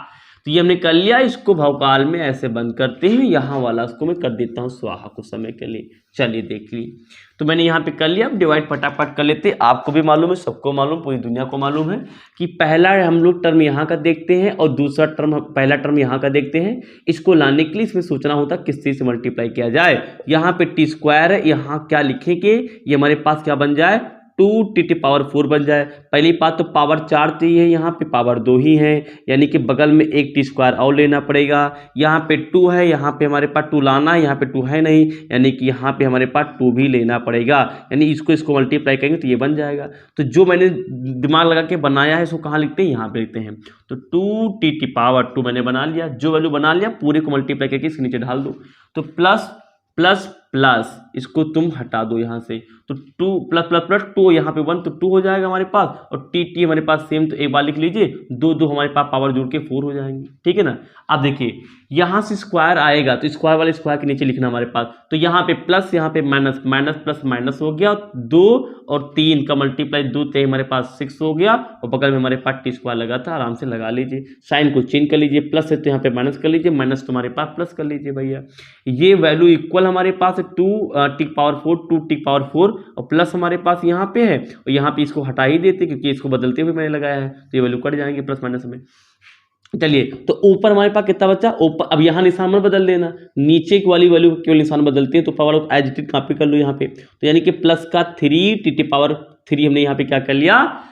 तो ये हमने कर लिया। इसको भौकाल में ऐसे बंद करते हैं, यहाँ वाला उसको मैं कर देता हूँ स्वाहा कुछ समय के लिए। चलिए देख ली, तो मैंने यहाँ पे कर लिया। अब डिवाइड फटाफट कर लेते हैं। आपको भी मालूम है, सबको मालूम, पूरी दुनिया को मालूम है कि पहला हम लोग टर्म यहाँ का देखते हैं और दूसरा टर्म, पहला टर्म यहाँ का देखते हैं। इसको लाने के लिए इसमें सोचना होता किस चीज से मल्टीप्लाई किया जाए। यहाँ पे टी स्क्वायर है, यहाँ क्या लिखेंगे, ये हमारे पास क्या बन जाए, 2t⁴ बन जाए। पहली बात तो पावर 4 चाहिए, यहाँ पे पावर 2 ही है, यानी कि बगल में एक t² और लेना पड़ेगा। यहाँ पे 2 है, यहाँ पे हमारे पास 2 लाना है, यहाँ पे 2 है नहीं, यानी कि यहाँ पे हमारे पास 2 भी लेना पड़ेगा। यानी इसको मल्टीप्लाई करेंगे तो ये बन जाएगा। तो जो मैंने दिमाग लगा के बनाया है इसको कहाँ लिखते हैं, यहाँ पे लिखते हैं। तो 2t⁴ मैंने बना लिया, जो वैल्यू बना लिया पूरे को मल्टीप्लाई करके इसके नीचे डाल दो। तो प्लस प्लस प्लस इसको तुम हटा दो यहाँ से, तो 2 प्लस प्लस प्लस 2, यहाँ पे 1 तो 2 हो जाएगा हमारे पास, और टी हमारे पास सेम, तो एक बार लिख लीजिए, 2 हमारे पास पावर जोड़ के 4 हो जाएंगे। ठीक है ना। अब देखिए यहाँ से स्क्वायर आएगा तो स्क्वायर वाले स्क्वायर के नीचे लिखना हमारे पास, तो यहाँ पे प्लस, यहाँ पे माइनस, माइनस प्लस माइनस हो गया, 2 और 3 का मल्टीप्लाई 2 थे हमारे पास 6 हो गया, और बगल में हमारे पास t² लगा था, आराम से लगा लीजिए। साइन को चेंज कर लीजिए, प्लस है तो यहाँ पे माइनस कर लीजिए, माइनस तुम्हारे पास प्लस कर लीजिए भैया। ये वैल्यू इक्वल हमारे पास है 2t⁴, और प्लस हमारे पास यहाँ पे है, और यहाँ पे इसको हटा ही देते क्योंकि इसको बदलते हुए मैंने लगाया है, तो ये वैल्यू कट जाएंगे प्लस माइनस में। चलिए, तो ऊपर हमारे पास कितना बचा, ऊपर अब यहाँ निशान में बदल देना, नीचे की वाली वैल्यू केवल निशान बदलते हैं, तो power as it is copy कर लो यहाँ पे। तो यानी कि प्लस का 3t⁴ हमने यहाँ पे क्या कर लिया,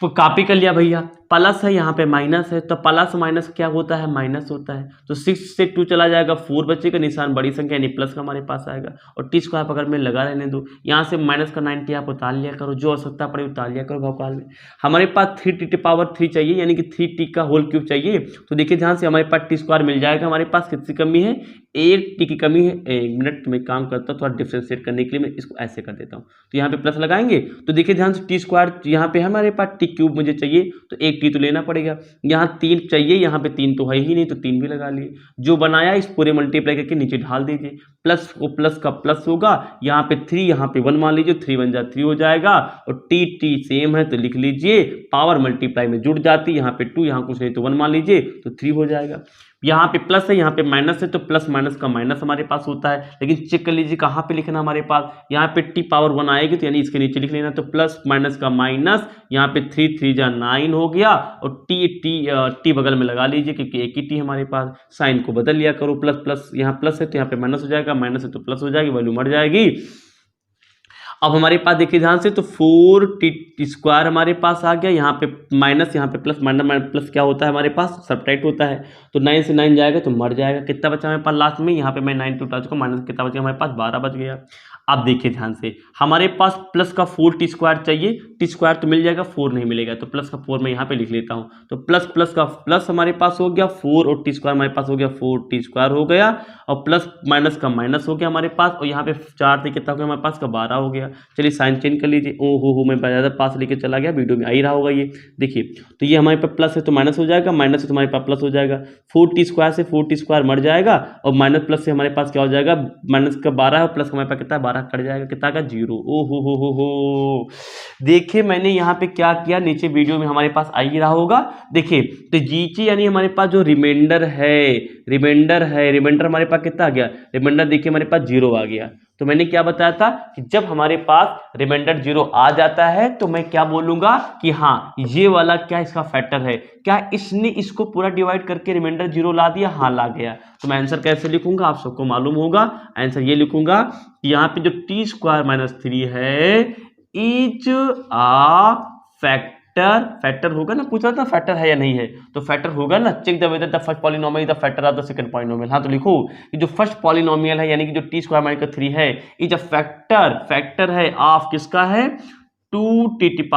कॉपी कर लिया भैया। प्लस है, यहाँ पे माइनस है, तो प्लस माइनस क्या होता है, माइनस होता है। तो 6 से 2 चला जाएगा, 4 बचेगा, निशान बड़ी संख्या यानी प्लस का हमारे पास आएगा, और t² पकड़ में लगा रहने दो। यहाँ से माइनस का 90 आप उतार लिया करो, जो आवश्यकता पड़े उतार लिया करो भौकाल में। हमारे पास 3t⁴ चाहिए, यानी कि 3t³ चाहिए। तो देखिए ध्यान से, हमारे पास t² मिल जाएगा। हमारे पास कितनी कमी है, 1 t की कमी है। 1 मिनट में काम करता हूँ, थोड़ा डिफ्रेंशिएट करने के लिए मैं इसको ऐसे कर देता हूँ। तो यहाँ पे प्लस लगाएंगे, तो देखिए ध्यान से, t² यहाँ पे हमारे पास t³ मुझे चाहिए, तो 1 t तो लेना पड़ेगा। यहाँ 3 चाहिए, यहाँ पे 3 तो है ही नहीं, तो 3 भी लगा लिए। जो बनाया इस पूरे मल्टीप्लाई करके नीचे ढाल दीजिए। प्लस को प्लस का प्लस होगा, यहाँ पे 3, यहाँ पे 1 मान लीजिए, 3 1 जा 3 हो जाएगा, और t सेम है तो लिख लीजिए, पावर मल्टीप्लाई में जुड़ जाती, यहाँ पे 2, यहाँ कुछ नहीं तो 1 मान लीजिए, तो 3 हो जाएगा। यहाँ पे प्लस है, यहाँ पे माइनस है, तो प्लस माइनस का माइनस हमारे पास होता है। लेकिन चेक कर लीजिए कहाँ पे लिखना हमारे पास, यहाँ पे t⁴ आएगी, तो यानी इसके नीचे लिख लेना, तो प्लस माइनस का माइनस, यहाँ पे 3 3 जा 9 हो गया, और t बगल में लगा लीजिए क्योंकि एक ही t हमारे पास। साइन को बदल लिया करो, प्लस प्लस, यहाँ प्लस है तो यहाँ पे माइनस हो जाएगा, माइनस है तो प्लस हो जाएगी, वैल्यू मर जाएगी। अब हमारे पास देखिए ध्यान से, तो 4t² हमारे पास आ गया, यहाँ पे माइनस, यहाँ पे प्लस, माइनस माइनस प्लस क्या होता है हमारे पास, सब्ट्रैक्ट होता है, तो 9 से 9 जाएगा तो मर जाएगा। कितना बचा हमारे पास लास्ट में, यहाँ पे मैं 9 उठा चुका, माइनस कितना बच गया हमारे पास, 12 बच गया। अब देखिए ध्यान से, हमारे पास प्लस का 4t² चाहिए, t² तो मिल जाएगा, 4 नहीं मिलेगा, तो प्लस का 4 मैं यहाँ पे लिख लेता हूँ। तो प्लस प्लस का प्लस हमारे पास हो गया 4, और t² हमारे पास हो गया 4t² हो गया, और प्लस माइनस का माइनस हो गया हमारे पास, और यहाँ पे 4 से कितना हो गया हमारे पास का 12 हो गया। चलिए साइन चेंज कर लीजिए। ओ हो मैं ज़्यादा पास लेके चला गया, वीडियो में आ ही रहा होगा ये देखिए। तो ये हमारे पास प्लस है तो माइनस हो जाएगा, माइनस है तो हमारे पास प्लस हो जाएगा। 4t² से 4t² मर जाएगा, और माइनस प्लस से हमारे पास क्या हो जाएगा, माइनस का 12 है, और प्लस हमारे पास कितना 12 कट जाएगा, कितना का 0। ओ हो। देखिए मैंने यहाँ पे क्या किया, नीचे वीडियो में हमारे पास आ ही रहा होगा। देखिए तो जीची यानी हमारे पास जो रिमाइंडर हमारे पास कितना आ गया, रिमाइंडर देखिए हमारे पास 0 आ गया। तो मैंने क्या बताया था कि जब हमारे पास रिमाइंडर 0 आ जाता है तो मैं क्या बोलूंगा कि हाँ ये वाला क्या इसका फैक्टर है, क्या इसने इसको पूरा डिवाइड करके रिमाइंडर 0 ला दिया, हाँ ला गया। तो मैं आंसर कैसे लिखूंगा आप सबको मालूम होगा। आंसर ये लिखूंगा कि यहाँ पे जो t² - 3 है इज आ फैक्टर होगा ना, पूछ रहा था फैक्टर है या नहीं है, तो फैक्टर होगा ना। Check the whether the first polynomial the factor of the second polynomial. हाँ तो लिखो कि जो फर्स्ट पॉलिनोमियल है यानी कि जो t² - 3 है इज अ फैक्टर है ऑफ किसका है, 2t⁴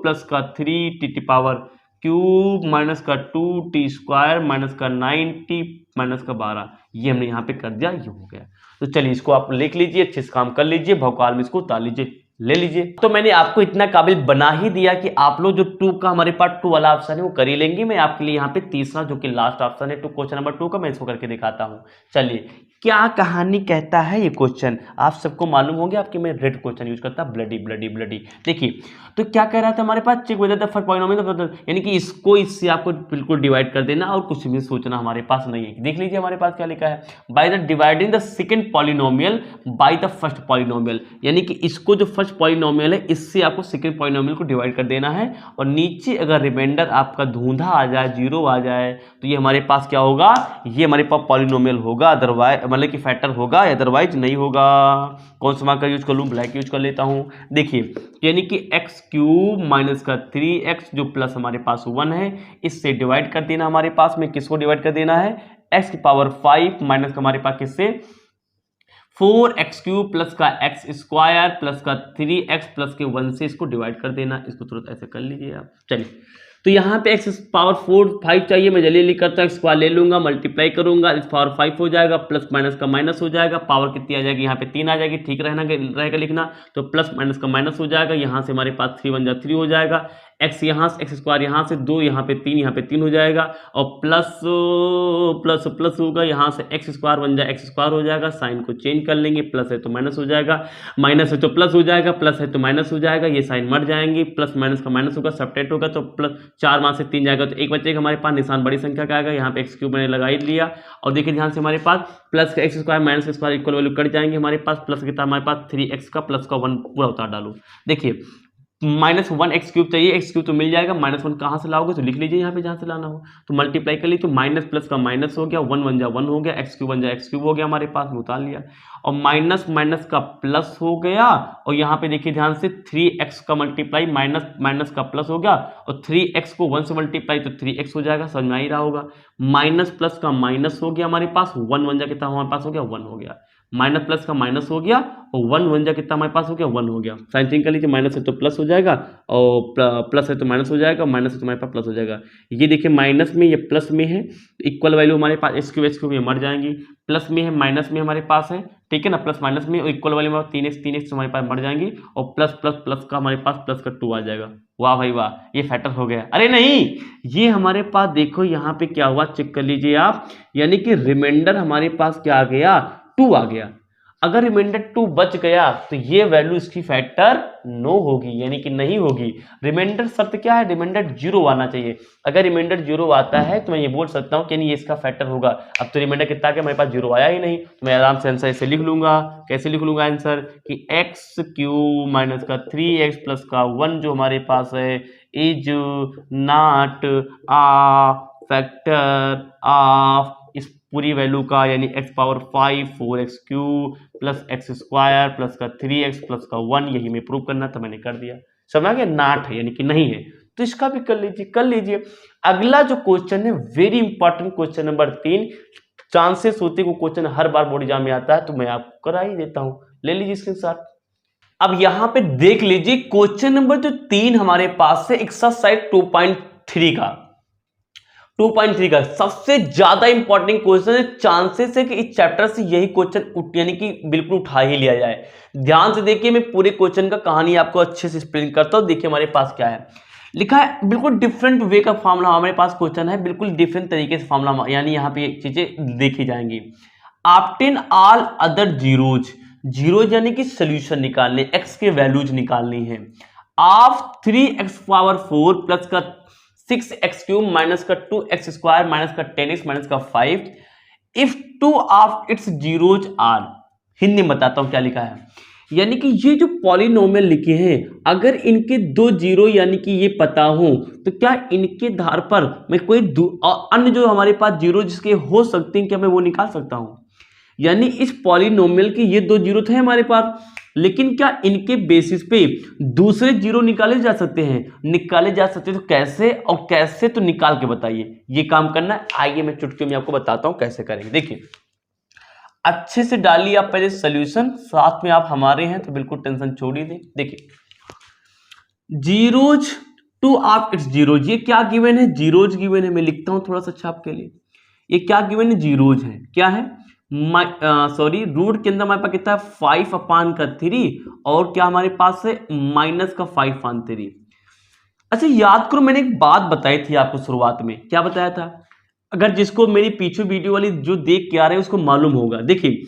प्लस का 3t³ माइनस का 2t² माइनस का 9t माइनस का 12। ये हमने यहाँ पे कर दिया, ये हो गया। तो चलिए इसको आप लिख लीजिए, अच्छे से काम कर लीजिए, भौकाल में इसको उतार लीजिए, ले लीजिए। तो मैंने आपको इतना काबिल बना ही दिया कि आप लोग जो 2 का हमारे पास 2 वाला ऑप्शन है वो कर ही लेंगे। मैं आपके लिए यहाँ पे तीसरा जो कि लास्ट ऑप्शन है क्वेश्चन नंबर 2 का, मैं इसको करके दिखाता हूँ। चलिए क्या कहानी कहता है ये क्वेश्चन, आप सबको मालूम होंगे, आपके में रेड क्वेश्चन यूज करता है, ब्लडी ब्लडी ब्लडी। देखिए तो क्या कह रहा था हमारे पास, check whether the first polynomial, यानी कि इसको इससे आपको बिल्कुल डिवाइड कर देना और कुछ भी सोचना हमारे पास नहीं है। देख लीजिए हमारे पास क्या लिखा है, by the dividing the second polynomial by the first polynomial, यानी कि इसको जो फर्स्ट पॉलिनोमियल है इससे आपको सेकंड पॉलिनोमियल को डिवाइड कर देना है, और नीचे अगर रिमाइंडर आपका धुंधा आ जाए, जीरो आ जाए, तो ये हमारे पास क्या होगा, ये हमारे पास पॉलिनोमियल होगा, अदरवाइज मतलब कि फैक्टर होगा, अदरवाइज नहीं होगा। कौन सा मार्कर यूज कर लूँ, ब्लैक यूज कर लेता हूँ। देखिए यानी कि एक्स क्यूब माइनस का 3x जो प्लस हमारे पास 1 है, इससे डिवाइड कर देना हमारे पास में, किसको डिवाइड कर देना है, x की पावर 5 माइनस का हमारे पास किससे 4x क्यूब प्लस का x स्क्वायर प्लस का 3x प्लस के 1 से इसको डिवाइड कर देना। इसको तुरंत ऐसे कर लीजिए आप। चलिए तो यहाँ पे x पावर 5 चाहिए, मैं जल्दी जल्दी करता हूँ, स्क्वायर ले लूंगा, मल्टीप्लाई करूंगा, इस पावर 5 हो जाएगा, प्लस माइनस का माइनस हो जाएगा, पावर कितनी आ जाएगी, यहाँ पे 3 आ जाएगी, ठीक रहेगा लिखना, तो प्लस माइनस का माइनस हो जाएगा, यहाँ से हमारे पास 3 1 जा 3 हो जाएगा, x यहाँ से x स्क्वायर यहाँ से 2, यहाँ पे 3 हो जाएगा, और प्लस प्लस प्लस होगा, यहाँ से x स्क्वायर बन जाए x स्क्वायर हो जाएगा, साइन को चेंज कर लेंगे, प्लस है तो माइनस हो जाएगा, माइनस है तो प्लस हो जाएगा, प्लस है तो माइनस हो जाएगा, ये साइन मर जाएंगे, प्लस माइनस का माइनस होगा, सब्ट्रैक्ट होगा, तो प्लस 4 में से 3 जाएगा, तो एक बच्चे का हमारे पास निशान बड़ी संख्या का आएगा, यहाँ पे एक्स क्यूब मैंने लगा ही लिया, और देखिए ध्यान से हमारे पास प्लस का एक्स स्क्वायर माइनस का स्क्वायर इक्वल वैल्यू कट जाएंगे, हमारे पास प्लस कितना, हमारे पास 3x का प्लस का 1 पूरा उतार डालो। देखिए -1 एक्स क्यूब चाहिए, एक्स क्यूब तो मिल जाएगा, -1 कहाँ से लाओगे, तो लिख लीजिए यहाँ पे जहाँ से लाना हो, तो मल्टीप्लाई कर ली, तो माइनस प्लस का माइनस हो गया, 1 1 जा 1 हो गया, एक्स क्यूब 1 जा एक्स क्यूब हो गया, हमारे पास में उतार लिया, और माइनस माइनस का प्लस हो गया, और यहाँ पे देखिए ध्यान से 3x का मल्टीप्लाई माइनस माइनस का प्लस हो गया, और 3x को 1 से मल्टीप्लाई तो 3x हो जाएगा, समझ में आ ही रहा होगा, माइनस प्लस का माइनस हो गया हमारे पास, 1 1 जा कितना हमारे पास हो गया, 1 हो गया, माइनस प्लस का माइनस हो गया, और 1 1 जा कितना हमारे पास हो गया, 1 हो गया, साइन चेंज कर लीजिए, माइनस है तो प्लस हो जाएगा, और प्लस है तो माइनस हो जाएगा, माइनस है तो हमारे पास प्लस हो जाएगा, ये देखिए माइनस में ये प्लस में है, इक्वल वैल्यू हमारे पास एक्स क्यूब ये मर जाएंगी, प्लस में है माइनस में हमारे पास है, ठीक है ना, प्लस माइनस में, और इक्वल वैल्यू में 3x हमारे पास मर जाएंगी, और प्लस प्लस प्लस का हमारे पास प्लस का 2 आ जाएगा। वाह भाई वाह, ये फैक्टर हो गया। अरे नहीं, ये हमारे पास देखो यहाँ पे क्या हुआ, चेक कर लीजिए आप, यानी कि रिमाइंडर हमारे पास क्या आ गया, 2 आ गया। अगर रिमाइंडर 2 बच गया तो ये वैल्यू इसकी फैक्टर नो होगी, यानी कि नहीं होगी। रिमाइंडर शर्त क्या है, रिमाइंडर 0 आना चाहिए। अगर रिमाइंडर 0 आता है तो मैं ये बोल सकता हूँ कि नहीं ये इसका फैक्टर होगा। अब तो रिमाइंडर कितना आ गया, मेरे पास 0 आया ही नहीं, तो मैं आराम से आंसर ऐसे लिख लूंगा। कैसे लिख लूंगा आंसर, कि एक्स क्यूब माइनस का 3x प्लस का 1 जो हमारे पास है इज नॉट आ फैक्टर ऑफ इस पूरी वैल्यू का, यानी x power 5 4x cube plus x square plus का 3x प्लस का 1, यही मैं प्रूव करना था, मैंने कर दिया। समझ गया, नॉट है यानी कि नहीं है, तो इसका भी कर लीजिए। अगला जो क्वेश्चन है very important question number 3, chances होते को क्वेश्चन हर बार बोर्ड एग्जाम में आता है, तो मैं आपको करा ही देता हूं, ले लीजिए स्क्रीनशॉट। अब यहां पे देख लीजिए क्वेश्चन नंबर जो 3 हमारे पास है एक्सरसाइज 2.3 का सबसे ज्यादा इंपॉर्टेंट क्वेश्चन है। चांसेस है कि इस चैप्टर से यही क्वेश्चन यानी कि बिल्कुल उठा ही लिया जाए। ध्यान से देखिए, मैं पूरे क्वेश्चन का कहानी आपको अच्छे से एक्सप्लेन करता हूं। देखिए हमारे पास क्या है लिखा है, बिल्कुल डिफरेंट वे का फॉर्मूला हमारे पास क्वेश्चन है, बिल्कुल डिफरेंट तरीके से फॉर्मूला, यानी यहाँ पे चीजें देखी जाएंगी। ऑब्टेन ऑल अदर जीरोज यानी कि सोल्यूशन निकालने, एक्स के वैल्यूज निकालनी है। ऑफ 3x पावर 4 प्लस का 6x क्यूब माइनस का 2x स्क्वायर माइनस का 10x माइनस का 5 if 2 of its zeros are. Hindi में बताता हूं क्या लिखा है, यानी कि ये जो पॉलिनोमियल लिखे हैं, अगर इनके 2 जीरो यानी कि ये पता हो, तो क्या इनके आधार पर मैं कोई अन्य जो हमारे पास जीरो जिसके हो सकते हैं क्या मैं वो निकाल सकता हूं। यानी इस पॉलिनोमियल के ये 2 जीरो थे हमारे पास, लेकिन क्या इनके बेसिस पे दूसरे जीरो निकाले जा सकते हैं? निकाले जा सकते हैं, तो कैसे और कैसे, तो निकाल के बताइए। ये काम करना है, आइए मैं चुटकी में आपको बताता हूं कैसे करेंगे। देखिए अच्छे से डालिए आप पहले सोल्यूशन, साथ में आप हमारे हैं तो बिल्कुल टेंशन छोड़ ही दें। देखिए जीरोज 2 ऑफ इट्स जीरोज, ये क्या गिवन है, जीरोज गिवन है। मैं लिखता हूं थोड़ा सा अच्छा आपके लिए, ये क्या गिवन है, जीरोज है। क्या है, सॉरी रूट के अंदर हमारे पास कितना है 5/3 और क्या हमारे पास है माइनस का 5/3। अच्छा याद करो, मैंने एक बात बताई थी आपको शुरुआत में, क्या बताया था अगर जिसको मेरी पीछे वीडियो वाली जो देख के आ रहे हैं उसको मालूम होगा। देखिए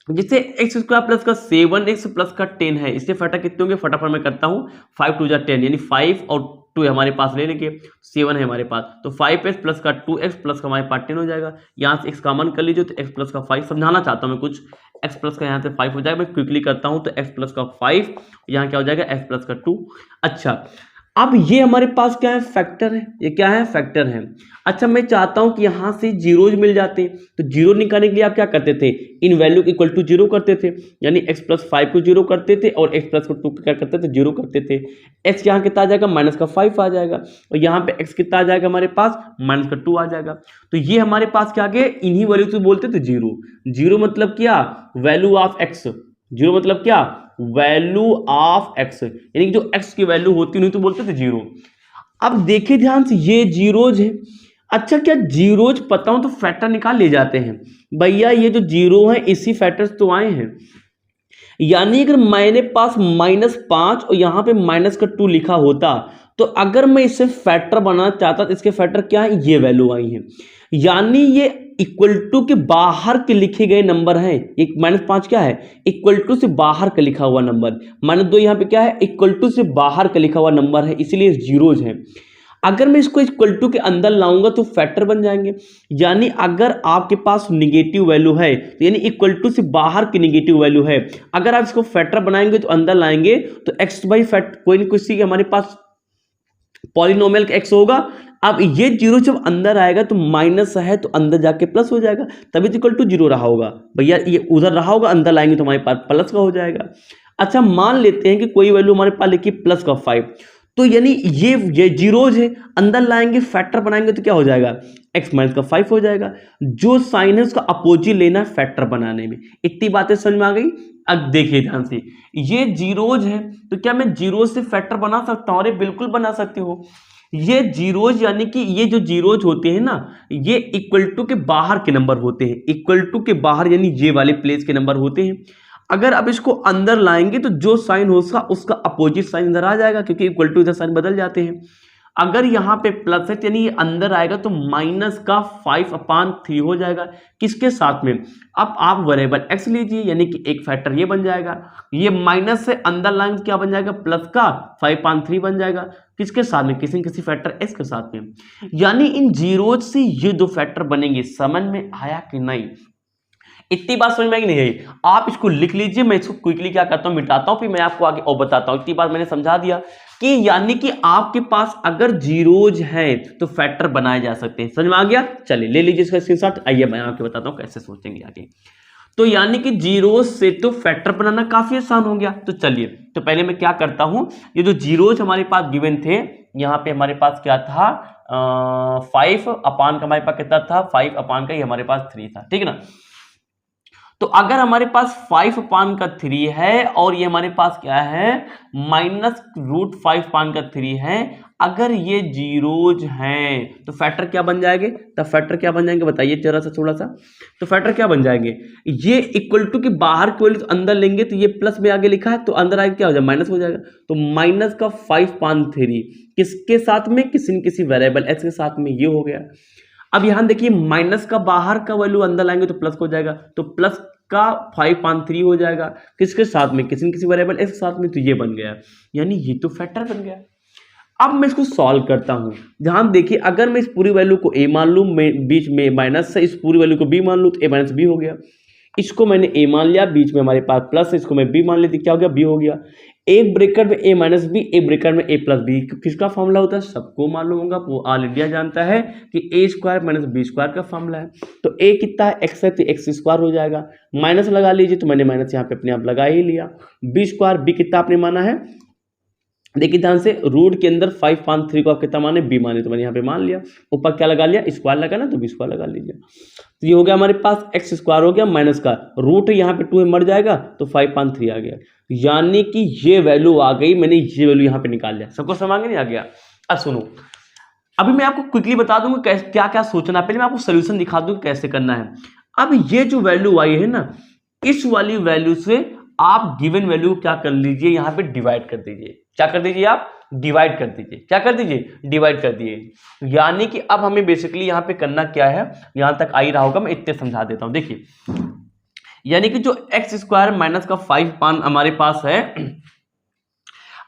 जिससे एक्स स्क्वायर प्लस का 7x प्लस का 10 है, इससे फटा कितने होंगे, फटाफट मैं करता हूँ, 5 2 जा 10 यानी 5 और 2 हमारे पास ले लेंगे, 7 है हमारे पास, तो 5x प्लस का 2x प्लस का हमारे पास 10 हो जाएगा। यहाँ से x कॉमन कर लीजिए तो x प्लस का 5, समझाना चाहता हूँ मैं कुछ, x प्लस का यहाँ से 5 हो जाएगा, मैं क्विकली करता हूँ तो x प्लस का 5, यहाँ क्या हो जाएगा x प्लस का 2। अच्छा अब ये हमारे पास क्या है, फैक्टर है, ये क्या है, फैक्टर है। अच्छा मैं चाहता हूं कि यहां से जीरोज मिल जाते हैं, तो जीरो निकालने के लिए आप क्या करते थे, इन वैल्यू इक्वल टू जीरो करते थे, यानी x प्लस 5 को जीरो करते थे और x प्लस को 2 क्या करते थे, जीरो करते थे। x यहाँ कितना आ जाएगा, माइनस का 5 आ जाएगा, और यहाँ पे x कितना आ जाएगा हमारे पास, माइनस का 2 आ जाएगा। तो ये हमारे पास क्या आ गया, इन्हीं वैल्यू से बोलते थे जीरो। जीरो मतलब क्या, वैल्यू ऑफ x, जीरो मतलब क्या, वैल्यू ऑफ x, यानी कि जो x की वैल्यू होती नहीं तो बोलते थे जीरो। अब देखिए ध्यान से, ये जीरोज है। अच्छा क्या जीरोज पता हो तो फैक्टर निकाल ले जाते हैं भैया, ये जो जीरो है इसी फैक्टर्स तो आए हैं, यानी अगर मैंने पास -5 और यहां पे माइनस का 2 लिखा होता, तो अगर मैं इसे फैक्टर बनाना चाहता तो इसके फैक्टर क्या है, ये वैल्यू आई है, यानी ये इक्वल टू के बाहर के लिखे गए नंबर हैं। एक -5 क्या है, इक्वल टू से बाहर का लिखा हुआ नंबर, -2 यहाँ पे क्या है, इक्वल टू से बाहर का लिखा हुआ नंबर है, इसीलिए जीरोज है। अगर मैं इसको इक्वल टू के अंदर लाऊंगा तो फैक्टर बन जाएंगे, यानी अगर आपके पास निगेटिव वैल्यू है तो यानी इक्वल टू से बाहर की निगेटिव वैल्यू है, अगर आप इसको फैक्टर बनाएंगे तो अंदर लाएंगे तो एक्स बाई फैक्टर कोई ना किसी हमारे पास पॉलिनोमियल का एक्स होगा। अब ये जीरो जब अंदर आएगा तो माइनस है तो अंदर जाके प्लस हो जाएगा, तभी तो इक्वल टू जीरो रहा होगा भैया, ये उधर रहा होगा, अंदर लाएंगे तो हमारे पास प्लस का हो जाएगा। अच्छा मान लेते हैं कि कोई वैल्यू हमारे पास लिखी प्लस का 5, तो यानी ये जीरोज है, अंदर लाएंगे फैक्टर बनाएंगे तो क्या हो जाएगा, x माइनस का 5 हो जाएगा। जो साइन है उसका अपोजिट लेना है फैक्टर बनाने में। इतनी बातें समझ में आ गई। अब देखिए ध्यान से, ये जीरोज है तो क्या मैं जीरोज से फैक्टर बना सकता हूं, अरे बिल्कुल बना सकते हो। ये जीरोज यानी कि ये जो जीरोज होते हैं ना, ये इक्वल टू के बाहर के नंबर होते हैं, इक्वल टू के बाहर यानी ये वाले प्लेस के नंबर होते हैं। अगर अब इसको अंदर लाएंगे तो जो साइन होगा उसका अपोजिट साइन इधर आ जाएगा, क्योंकि इक्वल टू इधर साइन बदल जाते हैं। अगर यहाँ पे प्लस है यानी ये अंदर आएगा तो माइनस का 5/3 हो जाएगा, किसके साथ में, अब आप वेरिएबल x लीजिए, यानी कि एक फैक्टर ये बन जाएगा, ये माइनस से अंदर लाएंगे क्या बन जाएगा, प्लस का 5/3 बन जाएगा, किसके साथ में, किसी न किसी फैक्टर s के साथ में। यानी इन जीरोज से ये दो फैक्टर बनेंगे। समझ में आया कि नहीं, इतनी बात समझ में आई नहीं आई, आप इसको लिख लीजिए, मैं इसको क्विकली क्या करता हूं, मिटाता हूं, फिर मैं आपको आगे और बताता हूं। इतनी बात मैंने समझा दिया कि यानी कि आपके पास अगर जीरोज हैं तो फैक्टर बनाए जा सकते हैं। समझ में आ गया, चलिए ले लीजिए इसका स्क्रीनशॉट। आइए मैं आपको बताता हूं कैसे सोचेंगे आगे। तो यानी कि जीरोज से तो फैक्टर बनाना काफी आसान हो गया। तो चलिए, तो पहले मैं क्या करता हूं, ये जो जीरोज हमारे पास गिवन थे, यहाँ पे हमारे पास क्या था, 5 अपान का हमारे पास कितना था, 5 अपान का ही हमारे पास 3 था, ठीक है ना। तो अगर हमारे पास 5/3 है और ये हमारे पास क्या है, -√5/3 है, अगर ये जीरोज हैं तो फैक्टर क्या बन जाएंगे, तब फैक्टर क्या बन जाएंगे बताइए जरा सा थोड़ा सा। तो फैक्टर क्या बन जाएंगे, ये इक्वल टू के बाहर की वैल्यू अंदर लेंगे तो ये प्लस में आगे लिखा है तो अंदर आगे क्या हो जाएगा, माइनस हो जाएगा। तो माइनस का 5/3 किसके साथ में, किसी न किसी वेरिएबल x के साथ में, ये हो गया। अब यहां देखिए माइनस का बाहर का वैल्यू अंदर लाएंगे तो प्लस हो जाएगा, तो प्लस का 5/3 हो जाएगा, किसके साथ में, किसी न किसी वेरिएबल x के साथ में, तो ये बन गया, यानी ये तो फैक्टर बन गया। अब मैं इसको सॉल्व करता हूं, ध्यान देखिए, अगर मैं इस पूरी वैल्यू को a मान लूं, बीच में माइनस से इस पूरी वैल्यू को b मान लूं तो a माइनस b हो गया। इसको मैंने a मान लिया, बीच में हमारे पास प्लस है, इसको मैं b मान लेती, क्या हो गया, b हो गया। एक ब्रैकेट में a माइनस बी, एक ब्रैकेट में a प्लस बी, किसका फॉर्मूला होता है, सबको मालूम होगा, वो ऑल इंडिया जानता है कि a² माइनस b² का फॉर्मूला है। तो a कितना है, x है, तो x² हो जाएगा, माइनस लगा लीजिए, तो मैंने माइनस यहाँ पे अपने आप लगा ही लिया। b² b कितना आपने माना है, देखिए ध्यान से, रूट के अंदर 5/3 को आप कितना माने, b माने, तो मैंने यहाँ पे मान लिया, ऊपर क्या लगा लिया, स्क्वायर लगा ना, तो b² लगा लीजिए। तो ये हो गया हमारे पास x² हो गया, माइनस का रूट यहाँ पे 2 मर जाएगा तो 5/3 आ गया, यानी कि ये वैल्यू आ गई। मैंने ये वैल्यू यहाँ पे निकाल लिया, सबको समझ में नहीं आ गया। अब सुनो, अभी मैं आपको क्विकली बता दूंगा क्या क्या सोचना, पहले मैं आपको सोल्यूशन दिखा दूंगा कैसे करना है। अब ये जो वैल्यू आई है ना, इस वाली वैल्यू से आप गिवन वैल्यू क्या कर लीजिए, यहाँ पे डिवाइड कर दीजिए। क्या कर दीजिए आप, डिवाइड कर दीजिए। क्या कर दीजिए? डिवाइड कर दिए। यानी कि अब हमें बेसिकली यहाँ पे करना क्या है, यहां तक आ ही रहा होगा, मैं इतने समझा देता हूं। देखिए, यानी कि जो एक्स स्क्वायर माइनस का 5 पान हमारे पास है,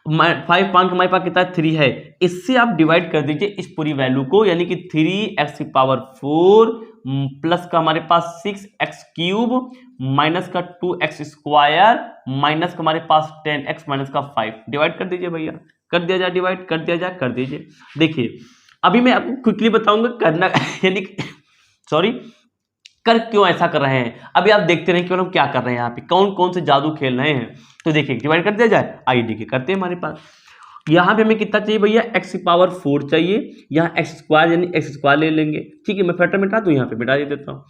5 पान हमारे पास कितना 3 है, इससे आप डिवाइड कर दीजिए इस पूरी वैल्यू को, यानी कि 3x⁴ प्लस का हमारे पास 6x³ माइनस का 2x² माइनस का हमारे पास 10x माइनस का 5 डिवाइड कर दीजिए भैया। कर दिया जाए, डिवाइड कर दिया जाए, कर दीजिए। देखिए अभी मैं आपको क्विकली बताऊंगा करना यानी सॉरी कर क्यों ऐसा कर रहे हैं। अभी आप देखते रहे कि हम क्या कर रहे हैं, यहाँ पे कौन कौन से जादू खेल रहे हैं। तो देखिए डिवाइड कर दिया जाए, आइए देखिए करते हैं। हमारे पास यहाँ पे हमें कितना चाहिए भैया, x⁴ चाहिए। यहाँ x² यानी x² ले लेंगे, ठीक है। मैं फैक्टर मिटा दूं, यहाँ पे मिटा देता हूँ।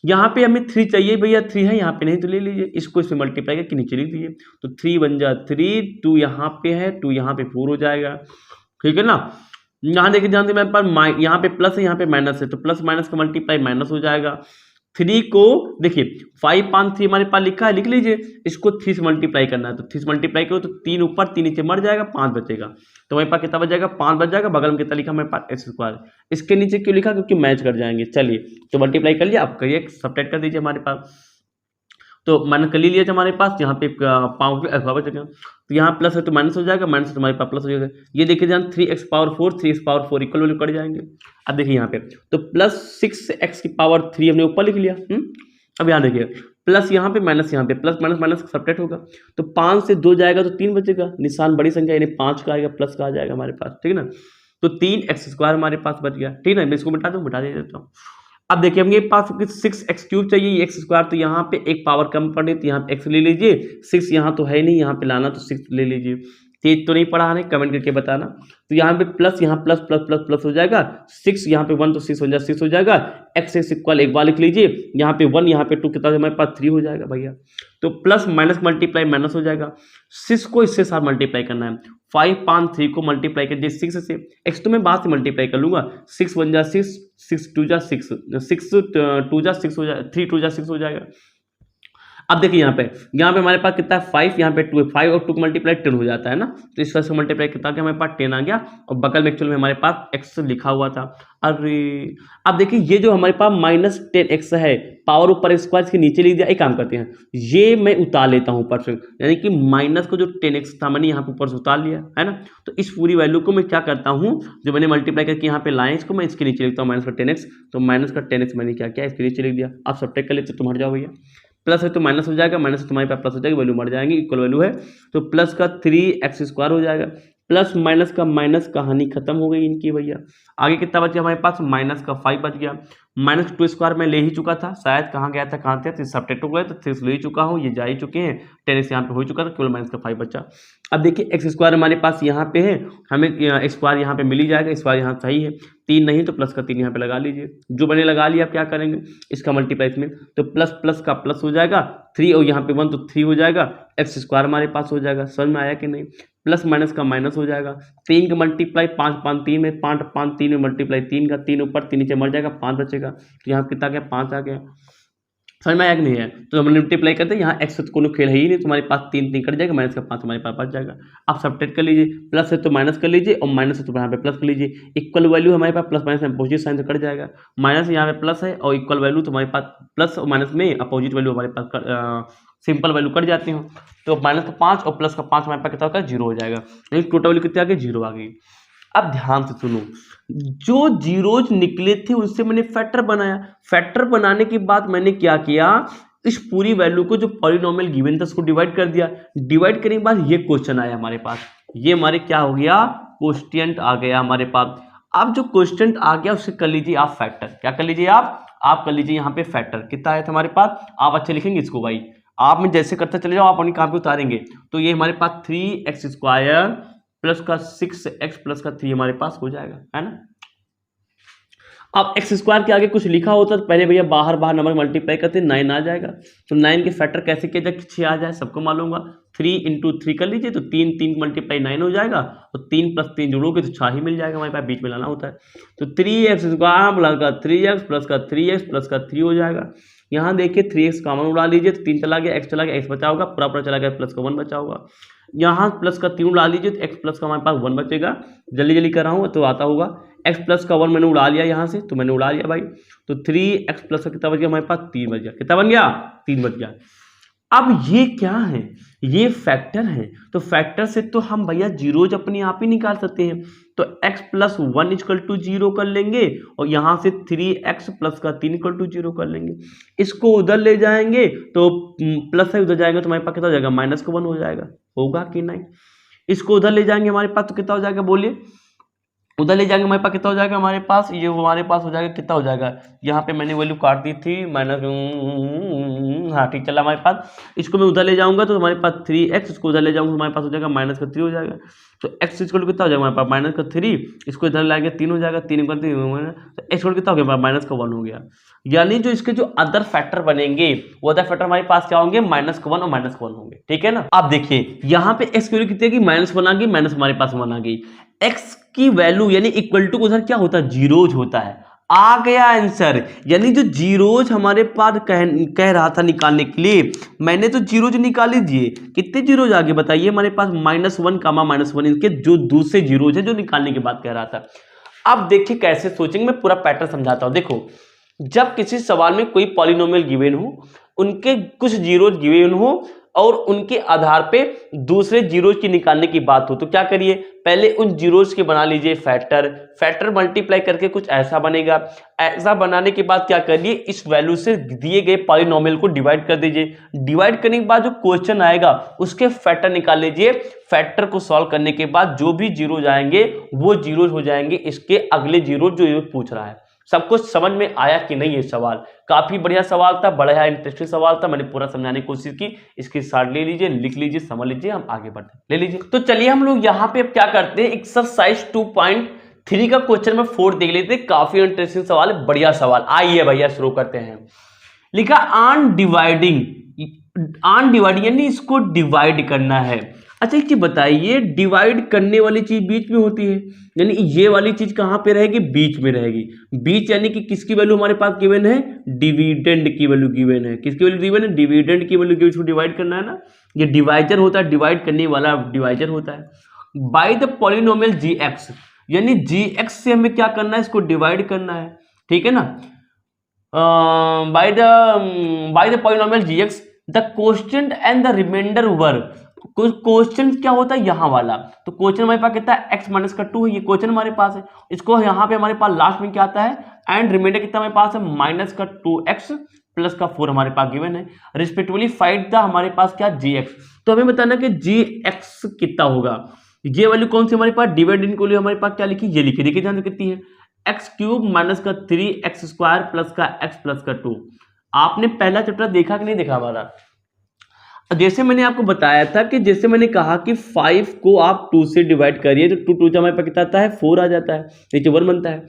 यहाँ पे हमें 3 चाहिए भैया, 3 है यहाँ पे, नहीं तो ले लीजिए इसको, इसमें मल्टीप्लाई करके नीचे लिख दीजिए। तो 3 बन जा 3, 2 यहाँ पे है, 2 यहाँ पे 4 हो जाएगा, ठीक है ना। यहाँ देखिए ध्यान से, मेरे पास यहाँ पे प्लस है, यहाँ पे माइनस है, तो प्लस माइनस का मल्टीप्लाई माइनस हो जाएगा। 3 को देखिए 5 पान 3 हमारे पास लिखा है, लिख लीजिए। इसको 3 से मल्टीप्लाई करना है, तो 3 से मल्टीप्लाई करो तो 3 ऊपर 3 नीचे मर जाएगा, 5 बचेगा। तो हमारे पास कितना बच जाएगा, 5 बच जाएगा। बगल में कितना लिखा हमारे पास x², इसके नीचे क्यों लिखा, क्योंकि मैच कर जाएंगे। चलिए तो मल्टीप्लाई कर लिया, आप करिए सब्ट्रैक्ट कर दीजिए हमारे पास। तो माइनस कर लिया हमारे पास, यहाँ पे 5 बचेगा, तो यहाँ प्लस है तो माइनस हो जाएगा, माइनस है तो हमारे पास प्लस हो जाएगा। ये देखिए ध्यान, 3x⁴ इक्वल वैल्यू कट जाएंगे। अब देखिए यहाँ पे तो प्लस 6x⁴ हमने ऊपर लिख लिया। अब यहाँ देखिए प्लस यहाँ पे माइनस यहाँ पे, प्लस माइनस माइनस सब्ट्रैक्ट होगा, तो 5 से 2 जाएगा तो 3 बचेगा। निशान बड़ी संख्या यानी 5 का आएगा, प्लस का आ जाएगा हमारे पास, ठीक है ना। तो 3x² हमारे पास बच गया, ठीक है ना। मैं इसको मिटा दूँ, मिटा दे देता हूँ। अब देखिए हम ये पास 6x³ चाहिए, ये x², तो यहाँ पे एक पावर कम पड़ रही, तो यहाँ पे x ले लीजिए। 6 यहाँ तो है नहीं, यहाँ पे लाना तो 6 ले लीजिए। तेज तो नहीं पढ़ा है, कमेंट करके बताना। तो यहाँ पे प्लस, यहाँ प्लस प्लस प्लस प्लस हो जाएगा। 6 यहाँ पे 1 तो 6 हो जाएगा, 6 हो जाएगा। x एक बार लिख लीजिए, यहाँ पे 1 यहाँ पे 2 कितना हमारे पास 3 हो जाएगा भैया। तो प्लस माइनस मल्टीप्लाई माइनस हो जाएगा। 6 को इससे साथ मल्टीप्लाई करना है, 5 पान 3 को मल्टीप्लाई कर दिए 6 से, x तो मैं बाद से मल्टीप्लाई कर लूंगा। 6 1 जा 6, 6 2 जा 6, 6 2 जा 6 हो जाएगा, 3 2 जा 6 हो जाएगा। अब देखिए यहाँ पे हमारे पास कितना है 5, यहाँ पे 2 है, 5 और 2 मल्टीप्लाई 10 हो जाता है ना। तो इस तरह से मल्टीप्लाई कितना गया हमारे पास 10 आ गया, और बगल में एक्चुअल में हमारे पास x लिखा हुआ था। अरे अब देखिए ये जो हमारे पास -10x है, पावर ऊपर स्क्वायर के नीचे लिख दिया। एक काम करते हैं, ये मैं उतार लेता हूँ ऊपर से, यानी कि माइनस को जो 10x था मैंने यहाँ पे ऊपर से उतार लिया है ना। तो इस पूरी वैल्यू को मैं क्या करता हूँ, जो मैंने मल्टीप्लाई करके यहाँ पे लाए, इसको मैं इसके नीचे लिखता हूँ -10x। तो -10x मैंने क्या किया, इसके नीचे लिख दिया। आप सब्ट्रैक्ट कर लेते तो मर जाओ भैया। प्लस है तो माइनस हो जाएगा, माइनस है तो हमारे पास प्लस हो जाएगा, वैल्यू मर जाएंगी, इक्वल वैल्यू है। तो प्लस का 3x² हो जाएगा, प्लस माइनस का माइनस, कहानी खत्म हो गई इनकी भैया। आगे कितना बच गया हमारे पास, माइनस का 5 बच गया। -2² मैं ले ही चुका था, शायद कहाँ गया था, कहाँ थे, सब्ट्रैक्ट हो गए, तो 3 ले ही चुका हूँ, ये जा ही चुके हैं। 10x यहाँ पे हो चुका था, केवल माइनस का 5 बचा। अब देखिए x² हमारे पास यहाँ पे है, हमें x² यहाँ पे मिल ही जाएगा, x² यहाँ सही है। 3 नहीं तो प्लस का 3 यहाँ पे लगा लीजिए, जो मैंने लगा लिया। आप क्या करेंगे, इसका मल्टीप्लाई इसमें, तो प्लस प्लस का प्लस हो जाएगा 3, और यहाँ पे 1 तो 3 हो जाएगा। x² हमारे पास हो जाएगा, समझ में आया कि नहीं। प्लस माइनस का माइनस हो जाएगा, 3 का मल्टीप्लाई 5 5 3 में, 5 5 3 में मल्टीप्लाई 3 का, 3 ऊपर 3 नीचे मर जाएगा, 5 बचेगा। तो यहाँ कितना गया, 5 आ गया। समझ में आया कि नहीं है। तो हम मल्टीप्लाई करते हैं, यहाँ x तो कोनो खेल है ही नहीं, तुम्हारे पास 3 3 कट जाएगा, माइनस का 5 हमारे पास बच जाएगा। आप सब्ट्रैक्ट कर लीजिए, प्लस है तो माइनस कर लीजिए, और माइनस है तो यहाँ पे प्लस कर लीजिए। इक्वल वैल्यू हमारे पास प्लस माइनस में अपोजिट साइन से कट जाएगा, माइनस यहाँ पे प्लस है, और इक्वल वैल्यू तो हमारे पास प्लस और माइनस में अपोजिट वैल्यू हमारे पास सिंपल वैल्यू कट जाती हूँ। तो माइनस का 5 और प्लस का 5 हमारे पास कितना होगा, 0 हो जाएगा। यानी टोटल वैल्यू कितनी आ गई, 0 आ गई। अब ध्यान से सुनो, जो जीरोज निकले थे उनसे मैंने फैक्टर बनाया। फैक्टर बनाने के बाद मैंने क्या किया, इस पूरी वैल्यू को जो पॉलिनोमियल गिवन था उसको डिवाइड कर दिया। डिवाइड करने के बाद ये क्वेश्चन आया हमारे पास, ये हमारे क्या हो गया, क्वोशिएंट आ गया हमारे पास। अब जो क्वोशिएंट आ गया उससे कर लीजिए आप फैक्टर। क्या कर लीजिए आप कर लीजिए यहाँ पे फैक्टर। कितना आया था हमारे पास, आप अच्छे लिखेंगे इसको भाई, आप में जैसे करते चले जाओ, आप अपनी कहाँ पे उतारेंगे। तो ये हमारे पास 3x² प्लस का 6x प्लस का 3 हमारे पास हो जाएगा, है ना। अब x² के आगे कुछ लिखा होता तो पहले भैया बाहर नंबर मल्टीप्लाई करते, 9 आ जाएगा। तो 9 के फैक्टर कैसे किया जाए, 6 आ जाए, सबको मालूम होगा। 3 × 3 कर लीजिए, तो 3 मल्टीप्लाई 9 हो जाएगा, और 3 + 3 जोड़ोगे तो 6 ही मिल जाएगा, हमारे पास बीच में लाना होता है। तो 3x² प्लस का 3x प्लस का 3x प्लस का 3 हो जाएगा। यहाँ देखिए 3x कॉमन उड़ा लीजिए, तो 3 चला गया, x चला गया, x बचा होगा, पूरा चला गया, प्लस का 1 बचा होगा। यहाँ प्लस का 3 उड़ा लीजिए तो एक्स प्लस का हमारे पास 1 बचेगा। जल्दी जल्दी कर रहा हूँ तो आता होगा। एक्स प्लस का 1 मैंने उड़ा लिया यहाँ से, तो मैंने उड़ा लिया भाई, तो 3x प्लस का कितना बच गया हमारे पास 3 बच गया। कितना बन गया? 3 बच गया। अब ये क्या है? ये फैक्टर है, तो फैक्टर से तो हम भैया जीरोज अपने आप ही निकाल सकते हैं। तो x प्लस 1 इक्वल टू 0 कर लेंगे और यहाँ से 3x प्लस का 3 इक्वल टू 0 कर लेंगे। इसको उधर ले जाएंगे तो प्लस है, उधर जाएगा तो हमारे पास कितना हो जाएगा? माइनस का 1 हो जाएगा। होगा कि नहीं? इसको उधर ले जाएंगे हमारे पास तो कितना हो जाएगा? बोलिए। उधर ले जाएंगे हमारे पास कितना हो जाएगा? हमारे पास ये हमारे पास हो जाएगा, कितना हो जाएगा? यहाँ पे मैंने वैल्यू काट दी थी माइनस, हाँ ठीक चला हमारे पास। इसको मैं उधर ले जाऊंगा तो हमारे पास 3x, इसको उधर ले जाऊंगा तो हमारे पास हो जाएगा माइनस का 3 हो जाएगा। तो x इक्वल टू कितना हो जाएगा हमारे पास? माइनस का 3, इसको इधर लाएंगे 3 हो जाएगा, 3 इक्वल तो x इक्वल कितना हो गया? माइनस का 1 हो गया। यानी जो इसके जो अदर फैक्टर बनेंगे वो अदर फैक्टर हमारे पास क्या होंगे? माइनस का 1 और माइनस का 1 होंगे। ठीक है ना? आप देखिए यहाँ पे x की वैल्यू कितनी है? माइनस 1 आ गई, माइनस हमारे पास 1 आ गई। x की वैल्यू यानी इक्वल टू उधर क्या होता है? जीरोज होता है। आ गया आंसर। यानी जो जीरोज हमारे पास कह रहा था निकालने के लिए, मैंने तो जीरोज निकाल लीजिए। कितने जीरोज आगे बताइए हमारे पास? -1 कामा -1, इनके जो दूसरे जीरोज है जो निकालने की बात कह रहा था। अब देखिए कैसे सोचेंगे, मैं पूरा पैटर्न समझाता हूं। देखो, जब किसी सवाल में कोई पॉलिनोमियल गिवन हो, उनके कुछ जीरोज गिवन हो और उनके आधार पे दूसरे जीरोज की निकालने की बात हो, तो क्या करिए? पहले उन जीरोज के बना लीजिए फैक्टर मल्टीप्लाई करके कुछ ऐसा बनेगा। ऐसा बनाने के बाद क्या करिए? इस वैल्यू से दिए गए पॉलिनोमियल को डिवाइड कर दीजिए। डिवाइड करने के बाद जो क्वेश्चन आएगा उसके फैक्टर निकाल लीजिए। फैक्टर को सॉल्व करने के बाद जो भी जीरोज आएंगे वो जीरोज हो जाएंगे इसके अगले जीरोज जो ये पूछ रहा है। सब कुछ समझ में आया कि नहीं? ये सवाल काफी बढ़िया सवाल था, बड़ा इंटरेस्टिंग सवाल था, मैंने पूरा समझाने की कोशिश की। इसकी शॉर्ट ले लीजिए, लिख लीजिए, समझ लीजिए, हम आगे बढ़ते हैं। ले लीजिए। तो चलिए हम लोग यहाँ पे अब क्या करते हैं, एक्सरसाइज 2.3 का क्वेश्चन में 4 देख लेते हैं। काफी इंटरेस्टिंग सवाल है, बढ़िया सवाल। आइए भैया शुरू करते हैं। लिखा ऑन डिवाइडिंग यानी इसको डिवाइड करना है। अच्छा एक चीज बताइए, डिवाइड करने वाली चीज बीच में होती है, यानी ये वाली चीज कहां पे रहेगी? बीच में रहेगी। बीच यानी कि किसकी वैल्यू हमारे पास गिवन है? डिविडेंड की वैल्यू गिवन है। किसकी वैल्यू गिवन है? डिविडेंड की वैल्यू गिवन। इसको डिवाइड करना है ना, ये डिवाइजर होता है, डिवाइड करने वाला डिवाइजर होता है। बाय द पॉलिनोमियल gx, यानी gx से हमें क्या करना है? इसको डिवाइड करना है। ठीक है ना? By the polynomial gx the quotient and the remainder were. Question क्या होता है? यहाँ वाला। तो क्वेश्चन हमारे पास कितना है? x माइनस का 2 है, ये क्वेश्चन हमारे पास है। इसको यहाँ पे हमारे पास लास्ट में क्या आता है? एंड रिमाइंडर कितना हमारे पास है? माइनस का 2x प्लस का 4 हमारे पास गिवन है। रिस्पेक्टिवली फाइंड द हमारे पास क्या? gx। तो हमें बताना कि gx कितना होगा। ये वैल्यू कौन सी हमारे पास? डिवाइडेंड को हमारे पास क्या लिखी? ये लिखी। देखिए ध्यान से कितनी है? एक्स क्यूब माइनस का 3x स्क्वायर प्लस का x प्लस का 2। आपने पहला चैप्टर देखा कि नहीं देखा हमारा? जैसे मैंने आपको बताया था कि जैसे मैंने कहा कि 5 को आप 2 से डिवाइड करिए तो 2 हमारे पास कितना आता है? 4 आ जाता है, नीचे 1 बनता है।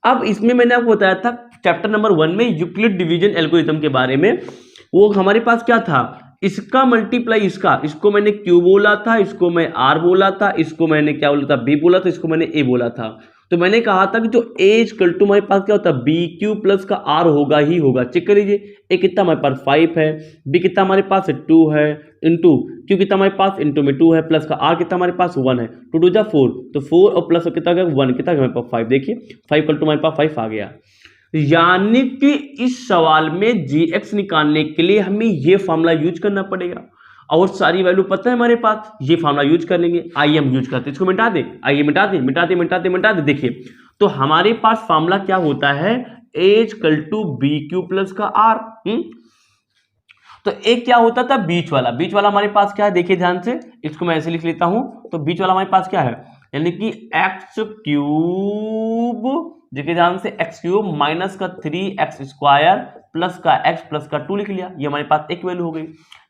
अब इसमें मैंने आपको बताया था चैप्टर नंबर 1 में यूक्लिड डिवीजन एल्गोरिथम के बारे में। वो हमारे पास क्या था? इसका मल्टीप्लाई इसका, इसको मैंने क्यू बोला था, इसको मैं आर बोला था, इसको मैंने क्या बोला था? बी बोला था, इसको मैंने ए बोला था। तो मैंने कहा था कि जो ए इक्वल टू हमारे पास क्या होता है? बी क्यू प्लस का आर होगा ही होगा। चेक कर लीजिए, ए कितना हमारे पास 5 है, बी कितना हमारे पास 2 है, इंटू क्यू कितना हमारे पास इंटू में 2 है, प्लस का आर कितना हमारे पास 1 है। 2 2 जा 4, तो 4 और प्लस कितना गया 1, कितना हमारे पास 5। देखिए 5 इक्वल टू हमारे पास 5 आ गया। यानी कि इस सवाल में gx निकालने के लिए हमें ये फॉर्मूला यूज करना पड़ेगा और सारी वैल्यू पता है हमारे पास, ये फॉर्मूला यूज कर लेंगे। आइए हम यूज करते हैं, इसको मिटा दे, आइए मिटा दे। देखिए तो हमारे पास फॉर्मूला क्या होता है? a equal to B Q plus का आर। तो एक क्या होता था? बीच वाला हमारे पास क्या है? देखिए ध्यान से, इसको मैं ऐसे लिख लेता हूं। तो बीच वाला हमारे पास क्या है? यानी कि एक्स क्यूब, देखिए ध्यान से, एक्स क्यूब माइनस का 3x स्क्वायर प्लस का x प्लस का 2 लिख लिया। ये हमारे पास एक वैल्यू हो गई।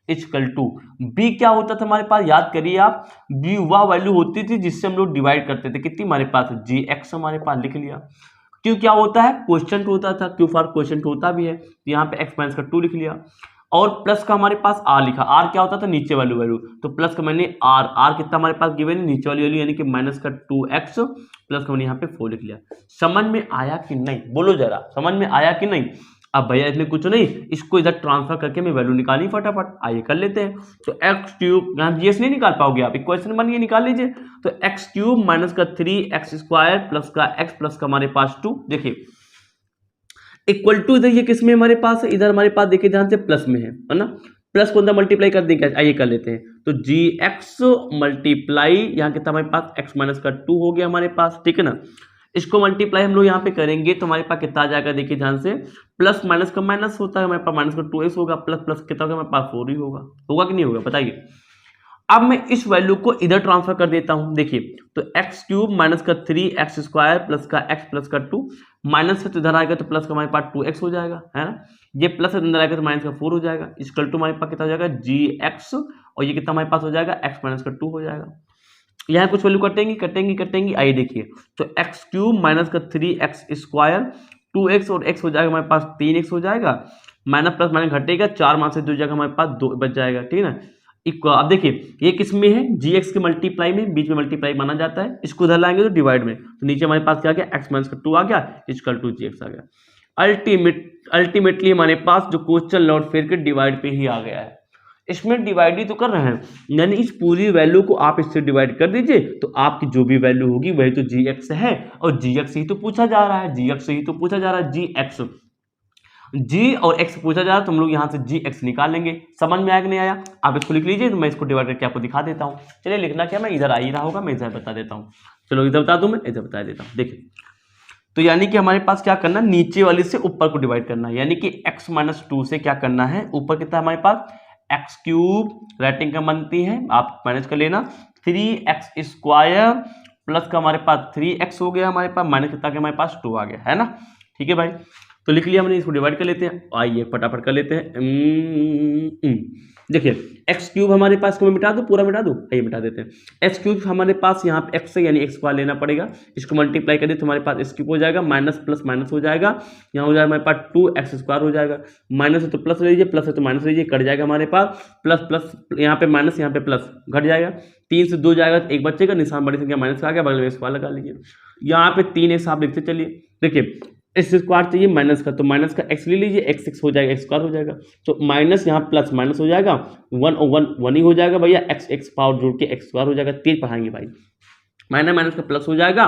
इक्वल टू बी क्या होता था हमारे पास? याद करिए आप, बी वह वैल्यू होती थी जिससे हम लोग डिवाइड करते थे। कितनी हमारे पास? gx हमारे पास लिख लिया। क्यू क्या होता है? क्वोशिएंट होता था, क्यू फॉर क्वोशिएंट होता भी है। यहाँ पे x माइनस का 2 लिख लिया और प्लस का हमारे पास r लिखा। r क्या होता था? नीचे वाली वैल्यू। तो प्लस का मैंने r कितना हमारे पास गिवन है? नीचे वाली वैल्यू, यानी कि माइनस का 2x प्लस का मैंने यहाँ पे 4 लिख लिया। समझ में आया कि नहीं? बोलो जरा, समझ में आया कि नहीं? अब भैया इसमें कुछ नहीं, इसको इधर ट्रांसफर करके मैं वैल्यू निकाली फटाफट, आइए कर लेते हैं। तो एक्स क्यूब, यहाँ जीएस नहीं निकाल पाओगे आप, इक्वेशन बन गई, निकाल लीजिए। तो एक्स क्यूब माइनस का 3x² प्लस का x प्लस का हमारे पास 2, देखिए इक्वल टू, इधर ये किस में हमारे पास है, इधर हमारे पास देखिए ध्यान से प्लस में है ना, प्लस को अंदर मल्टीप्लाई कर देंगे, आइए कर लेते हैं। तो जी एक्स मल्टीप्लाई यहाँ कितना हमारे पास x माइनस का 2 हो गया हमारे पास, ठीक है ना। इसको मल्टीप्लाई हम लोग यहाँ पे करेंगे तो हमारे पास कितना आ जाएगा, देखिए ध्यान से, प्लस माइनस का माइनस होता है, हमारे पास माइनस का 2x होगा, प्लस प्लस कितना होगा हमारे पास 4 ही होगा, होगा कि नहीं होगा बताइए। अब मैं इस वैल्यू को इधर ट्रांसफर कर देता हूं, देखिए तो एक्स क्यूब माइनस का 3x² प्लस का x प्लस का 2, माइनस से तो इधर आएगा तो प्लस का हमारे पास 2x हो जाएगा, है ना। ये प्लस से अंदर आएगा तो माइनस का 4 हो जाएगा, इक्वल टू हमारे पास कितना हो जाएगा gx, और ये कितना हमारे पास हो जाएगा x माइनस का 2 हो जाएगा। यहाँ कुछ वैल्यू कटेंगी, आइए देखिए। तो एक्स क्यूब माइनस का 3x², 2x और x हो जाएगा हमारे पास 3x हो जाएगा, माइनस प्लस माइनस घटेगा, 4 माइनस से 2 जाएगा हमारे पास 2 बच जाएगा, ठीक है ना। अब देखिए ये किस में है, gx के मल्टीप्लाई में, बीच में मल्टीप्लाई माना जाता है, इसको उधर लाएंगे तो डिवाइड में, तो नीचे हमारे पास क्या आ गया, x माइनस का 2 आ गया, इक्वल टू gx आ गया। अल्टीमेटली हमारे पास जो क्वेश्चन लॉट फिर के डिवाइड पे ही आ गया है, इसमें डिवाइड ही तो कर रहे हैं, यानी इस पूरी वैल्यू को आप इससे डिवाइड कर दीजिए तो आपकी जो भी वैल्यू होगी वही तो gx है, और gx ही तो पूछा जा रहा है, gx ही तो पूछा जा रहा है, gx, g और x पूछा जा रहा है, तो हम लोग यहाँ से gx निकाल लेंगे। समझ में आया कि नहीं आया, आप इसको लिख लीजिए, तो मैं इसको डिवाइड करके आपको दिखा देता हूँ। चलिए लिखना क्या, मैं इधर आ ही रहा होगा, मैं इधर बता देता हूँ, चलो इधर बता दूं, मैं इधर बता देता हूँ। देखिए तो यानी कि हमारे पास क्या करना, नीचे वाली से ऊपर को डिवाइड करना है, यानी कि x माइनस 2 से क्या करना है, ऊपर कितना हमारे पास एक्स क्यूब, राइटिंग का बनती है, आप मैनेज कर लेना, 3x² प्लस का हमारे पास 3x हो गया हमारे पास, माइनस कितना के हमारे पास 2 आ गया, है ना। ठीक है भाई, तो लिख लिया हमने, इसको डिवाइड कर लेते हैं, आइए फटाफट कर लेते हैं। देखिए एक्स क्यूब हमारे पास को मैं मिटा दूं, पूरा मिटा दूं, आइए मिटा देते हैं। एक्स क्यूब हमारे पास यहाँ पे एक्स है, यानी x² लेना पड़ेगा, इसको मल्टीप्लाई कर दे तो हमारे पास एक्स क्यूब हो जाएगा, माइनस प्लस माइनस हो जाएगा, यहाँ हो जाएगा हमारे पास 2x² हो जाएगा, माइनस है तो प्लस लीजिए, प्लस है तो माइनस लीजिए, कट जाएगा हमारे पास, प्लस प्लस यहाँ पे माइनस, यहाँ पे प्लस, घट जाएगा, 3 से 2 जाएगा तो 1 बचेगा, निशान बड़ी संख्या माइनस का आ गया, बगल में स्क्वायर लगा लीजिए, यहाँ पे 3x आप लिखते चलिए। देखिए x² चाहिए माइनस का, तो माइनस का x ले लीजिए, x हो जाएगा, x² हो जाएगा, तो माइनस यहाँ प्लस माइनस हो जाएगा, 1 और 1 ही हो जाएगा भैया, x पावर जोड़ के x² हो जाएगा, तेज पढ़ाएंगे भाई, माइनस माइनस का प्लस हो जाएगा,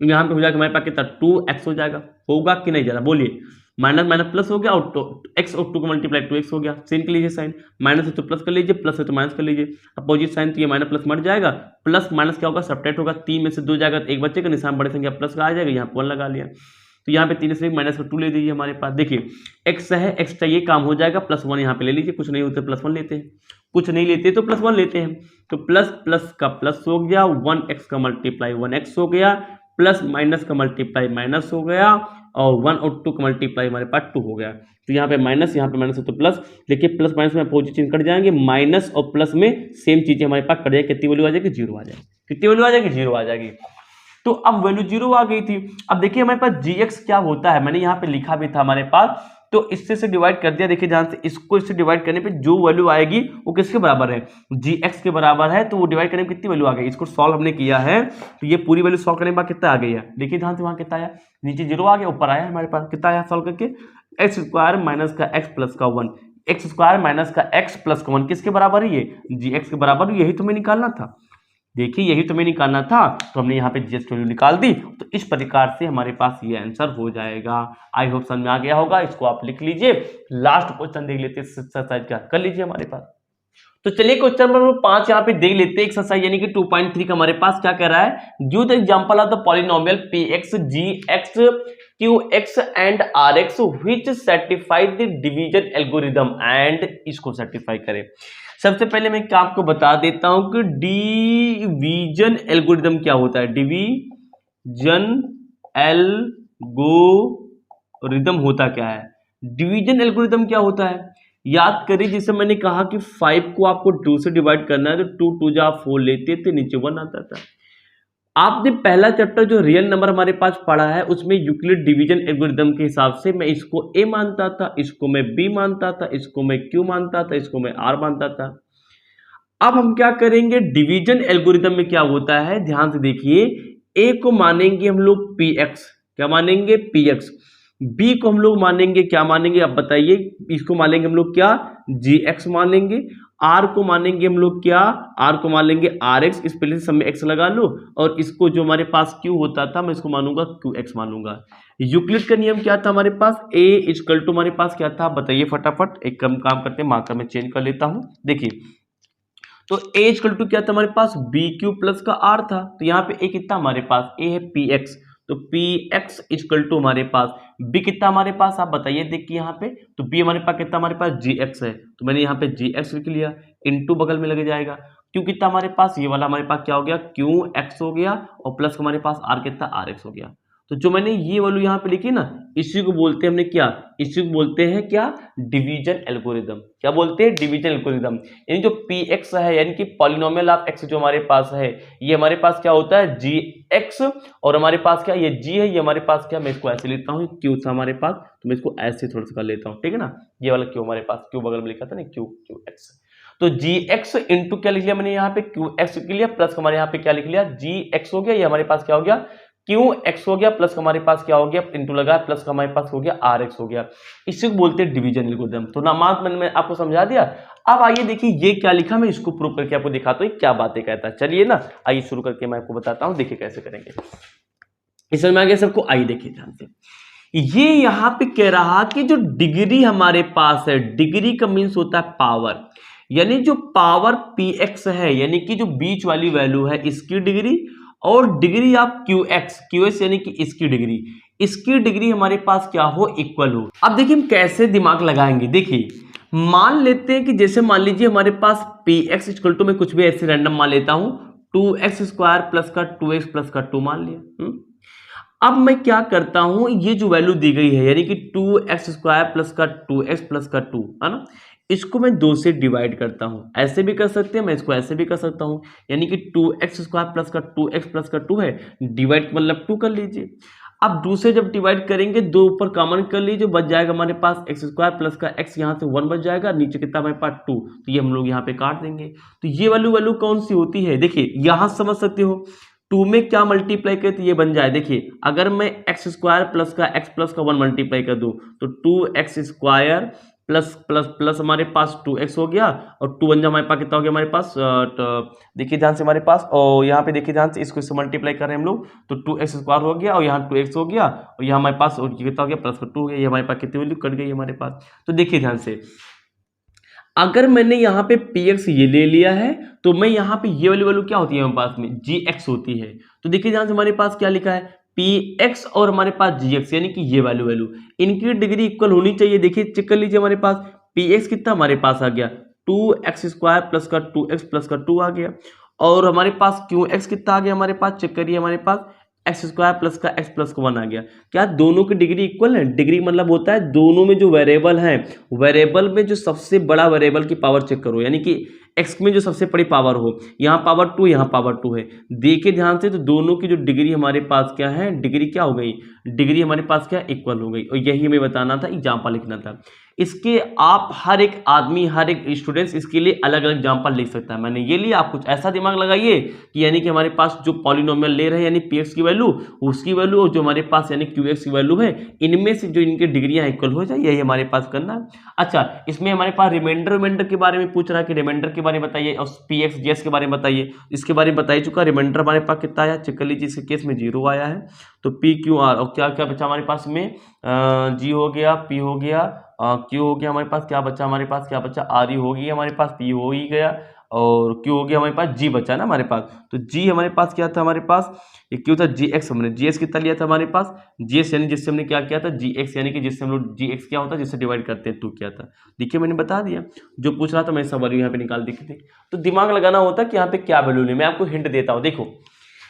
यहाँ पे हो जाएगा हमारे पास कितना 2x हो जाएगा, होगा कि नहीं जरा बोलिए, माइनस माइनस प्लस हो गया, और x और 2 का मल्टीप्लाई 2x हो गया, सेम कर लीजिए साइन, माइनस है तो प्लस कर लीजिए, प्लस है तो माइनस कर लीजिए, अपोजिट साइन, तो ये माइनस प्लस मट जाएगा, प्लस माइनस क्या होगा सब्ट्रैक्ट होगा, 3 में से 2 जाएगा तो 1 बचेगा, निशान बड़ी संख्या प्लस का आ जाएगा, यहाँ 1 लगा लिया, तो यहाँ पे 3 से माइनस का 2 ले दीजिए हमारे पास। देखिए x है, x चाहिए, काम हो जाएगा, +1 यहाँ पे ले लीजिए, कुछ नहीं होते +1 लेते हैं, कुछ नहीं लेते तो +1 लेते हैं, तो प्लस प्लस का प्लस हो गया, 1x का मल्टीप्लाई 1x हो गया, प्लस माइनस का मल्टीप्लाई माइनस हो गया, और 1 और 2 का मल्टीप्लाई हमारे पास 2 हो गया, तो यहाँ पे माइनस है तो प्लस, देखिए प्लस माइनस में अपोजिट चिन्ह कट जाएंगे, माइनस और प्लस में सेम चीजें हमारे पास कट जाएगी, कितनी वैल्यू आ जाएगी, 0 आ जाएगी, कितनी वैल्यू आ जाएगी, 0 आ जाएगी। तो अब वैल्यू 0 आ गई थी। अब देखिए हमारे पास gx क्या होता है, मैंने यहाँ पे लिखा भी था हमारे पास, तो इससे से डिवाइड कर दिया, देखिए ध्यान से, इसको इससे डिवाइड करने पे जो वैल्यू आएगी वो किसके बराबर है, gx के बराबर है, तो वो डिवाइड करने में कितनी वैल्यू आ गई, इसको सॉल्व हमने किया है, तो ये पूरी वैल्यू सॉल्व करने के बाद कितना आ गई है, देखिए ध्यान से, वहां कितना आया, नीचे 0 आ गया, ऊपर आया हमारे पास कितना आया सॉल्व करके, x² माइनस का x प्लस का 1, x² माइनस का x प्लस का 1 किसके बराबर है, ये gx के बराबर, यही तुम्हें निकालना था, देखिए यही तुम्हें निकालना था, तो हमने यहाँ पे जीएस की वैल्यू निकाल दी, तो इस प्रकार से हमारे पास ये आंसर हो जाएगा। आई होप समझ में आ गया होगा, इसको आप लिख लीजिए। लास्ट क्वेश्चन देख लेते हैं एक्सरसाइज का, कर लीजिए हमारे पास। तो चलिए क्वेश्चन नंबर 5 यहाँ पे देख लेते हैं एक्सरसाइज, यानी कि 2.3 का हमारे पास क्या कह रहा है, give the example of the polynomial px gx qx and rx which satisfy the division algorithm and, इसको सेटिस्फाई करें। सबसे पहले मैं क्या आपको बता देता हूं कि डिवीजन एल्गोरिथम क्या होता है, डिवीजन एल्गोरिथम होता क्या है, डिवीजन एल्गोरिथम क्या होता है, याद करिए जैसे मैंने कहा कि 5 को आपको 2 से डिवाइड करना है, तो 2 2 जा 4 लेते थे, नीचे 1 आता था। आपने पहला चैप्टर जो रियल नंबर हमारे पास पढ़ा है उसमें यूक्लिड डिवीजन एल्गोरिथम के हिसाब से मैं इसको a मानता था, इसको मैं b मानता था, इसको मैं q मानता था, इसको मैं r मानता था। अब हम क्या करेंगे, डिवीजन एल्गोरिथम में क्या होता है, ध्यान से देखिए, a को मानेंगे हम लोग px, क्या मानेंगे px, बी को हम लोग मानेंगे क्या मानेंगे, अब बताइए। इसको मानेंगे हम लोग क्या, जी एक्स मान लेंगे। आर को मानेंगे हम लोग क्या, आर को मान लेंगे आर एक्स, इस पहले से सब में एक्स लगा लो, और इसको जो हमारे पास क्यू होता था मैं इसको मानूंगा क्यू एक्स मानूंगा। यूक्लिड का नियम क्या था हमारे पास, ए इक्वल टू हमारे पास क्या था, बताइए फटाफट। एक कम काम करते हैं, मार्कर में चेंज कर लेता हूं। देखिए तो ए इक्वल टू क्या था हमारे पास, बी क्यू प्लस का आर था, तो यहाँ पे ए कितना हमारे पास, ए है पी एक्स, तो पी एक्स इक्वल टू हमारे पास बी कितना हमारे पास, आप बताइए देखिए यहाँ पे, तो बी हमारे पास कितना, हमारे पास जी एक्स है, तो मैंने यहाँ पे जी एक्स लिख लिया, इनटू बगल में लग जाएगा क्यू कितना हमारे पास, ये वाला हमारे पास क्या हो गया, क्यू एक्स हो गया, और प्लस हमारे पास आर कितना, आर एक्स हो गया। तो जो मैंने ये वैल्यू यहाँ पे लिखी ना, इसी को बोलते हैं हमने क्या, इसी को बोलते हैं क्या, डिवीजन एल्गोरिदम। क्या बोलते हैं, डिवीजन एल्गोरिदम। यानी जो पी एक्स है, यानी कि पॉलिनोमियल ऑफ एक्स जो हमारे पास है, ये हमारे पास क्या होता है, जी एक्स, और हमारे पास क्या, ये जी है, ये हमारे पास क्या, मैं इसको ऐसे लेता हूँ, क्यू था हमारे पास, तो मैं इसको ऐसे थोड़ा सा कर लेता हूँ, ठीक है ना। ये वाला क्यू हमारे पास, क्यू बगल में लिखा था ना, क्यू क्यू एक्स, तो जी एक्स इंटू क्या लिख लिया मैंने यहाँ पे, क्यू एक्स लिख लिया, प्लस हमारे यहाँ पे क्या लिख लिया, जी एक्स हो गया, ये हमारे पास क्या हो गया, क्यू एक्स हो गया, प्लस हमारे पास क्या हो गया, इंटू लगा, प्लस हमारे पास हो गया आर एक्स हो गया। इसी को बोलते हैं डिवीजन एल्गोरिथम। तो नामात मैंने आपको समझा दिया। अब आइए देखिए ये क्या लिखा, मैं इसको प्रूव करके आपको दिखाता हूँ क्या बातें कहता है। चलिए ना, आइए शुरू करके मैं आपको बताता हूँ, देखिए कैसे करेंगे। इस समझ में आ गया सबको, आइए देखिए ध्यान से। ये यहाँ पे कह रहा कि जो डिग्री हमारे पास है, डिग्री का मीन्स होता है पावर, यानी जो पावर पी एक्स है, यानी कि जो बीच वाली वैल्यू है इसकी डिग्री, और degree of Q x, Q S यानी कि इसकी डिग्री, इसकी डिग्री हमारे पास क्या हो, इक्वल हो। अब देखिए हम कैसे दिमाग लगाएंगे, देखिए मान लेते हैं कि जैसे मान लीजिए हमारे पास पी एक्स इक्वल टू, मैं कुछ भी ऐसे रैंडम मान लेता हूं, 2x² प्लस का 2x प्लस का 2 मान लिया। अब मैं क्या करता हूं, ये जो वैल्यू दी गई है यानी कि 2x² प्लस का 2x प्लस का 2 है ना, इसको मैं 2 से डिवाइड करता हूं। ऐसे भी कर सकते हैं, मैं इसको ऐसे भी कर सकता हूं, यानी कि 2x² प्लस का 2x प्लस का 2 है, डिवाइड मतलब 2 कर लीजिए। अब 2 से जब डिवाइड करेंगे, 2 ऊपर कॉमन कर लीजिए, बच जाएगा हमारे पास x² प्लस का x, यहाँ से 1 बच जाएगा, नीचे कितना हमारे पास 2, तो ये हम लोग यहाँ पे काट देंगे। तो ये वैल्यू कौन सी होती है, देखिए यहां समझ सकते हो, 2 में क्या मल्टीप्लाई करे तो ये बन जाए, देखिए अगर मैं x² प्लस का x प्लस का 1 मल्टीप्लाई कर दूं तो 2x² प्लस प्लस प्लस हमारे पास 2x हो गया, और 2 बन जा हमारे पास कितना हो गया, हमारे पास देखिए ध्यान से हमारे पास, और यहाँ पे देखिए ध्यान से, इसको इससे मल्टीप्लाई कर रहे हैं हम लोग, तो 2x² हो गया, और यहाँ 2x हो गया, और यहाँ हमारे पास कितना हो गया, प्लस का 2 हो गया, ये हमारे पास कितनी वैल्यू कट गई हमारे पास। तो देखिए ध्यान से, अगर मैंने यहाँ पे px ये ले लिया है, तो मैं यहाँ पे ये वाली वैल्यू क्या होती है हमारे पास में, gx होती है। तो देखिए ध्यान से हमारे पास क्या लिखा है, px और हमारे पास gx, यानी कि ये वैल्यू इनकी डिग्री इक्वल होनी चाहिए। देखिए चेक कर लीजिए, हमारे पास px कितना हमारे पास आ गया, 2x² प्लस का 2x प्लस का 2 आ गया, और हमारे पास qx कितना आ गया हमारे पास, चेक करिए हमारे पास x² प्लस का x प्लस का 1 आ गया। क्या दोनों की डिग्री इक्वल है, डिग्री मतलब होता है दोनों में जो वेरिएबल है, वेरिएबल में जो सबसे बड़ा वेरिएबल की पावर चेक करो, यानी कि x में जो सबसे बड़ी पावर हो, यहाँ पावर 2 यहाँ पावर 2 है, देखिए ध्यान से, तो दोनों की जो डिग्री हमारे पास क्या है, डिग्री क्या हो गई, डिग्री हमारे पास क्या इक्वल हो गई। और यही हमें बताना था, एग्जाम्पल लिखना था। इसके आप हर एक आदमी, हर एक स्टूडेंट्स इसके लिए अलग अलग एग्जाम्पल लिख सकता है। मैंने ये लिया, आप कुछ ऐसा दिमाग लगाइए कि यानी कि हमारे पास जो पॉलिनोमियल ले रहे हैं, यानी px की वैल्यू, उसकी वैल्यू, और जो हमारे पास यानी qx की वैल्यू है, इनमें से जो इनकी डिग्रियां इक्वल हो जाए, यही हमारे पास करना है। अच्छा, इसमें हमारे पास रिमाइंडर के बारे में पूछ रहा है कि रिमाइंडर के बारे में बताइए, और px gs के बारे में बताइए। इसके बारे में बता ही चुका, रिमाइंडर हमारे पास कितना आया, चेक कर लीजिए, इसके केस में 0 आया है, तो p q r, और क्या क्या बचा हमारे पास में, g हो गया, p हो गया, Q हो गया, हमारे पास क्या बचा, हमारे पास क्या बचा, R ही हो गई हमारे पास, P हो ही गया, और Q हो गया, हमारे पास G बचा ना हमारे पास। तो G हमारे पास क्या था, हमारे पास ये Q था, GX, हमने GX कितना लिया था हमारे पास, GX यानी जिससे हमने क्या किया था, GX यानी कि जिससे हम लोग GX क्या होता है, जिससे डिवाइड करते हैं 2 किया था। देखिए मैंने बता दिया, जो पूछ रहा था मैं सब वैल्यू यहाँ पे निकाल दी थी। तो दिमाग लगाना होता है कि यहाँ पे क्या वैल्यू ले। मैं आपको हिंट देता हूँ, देखो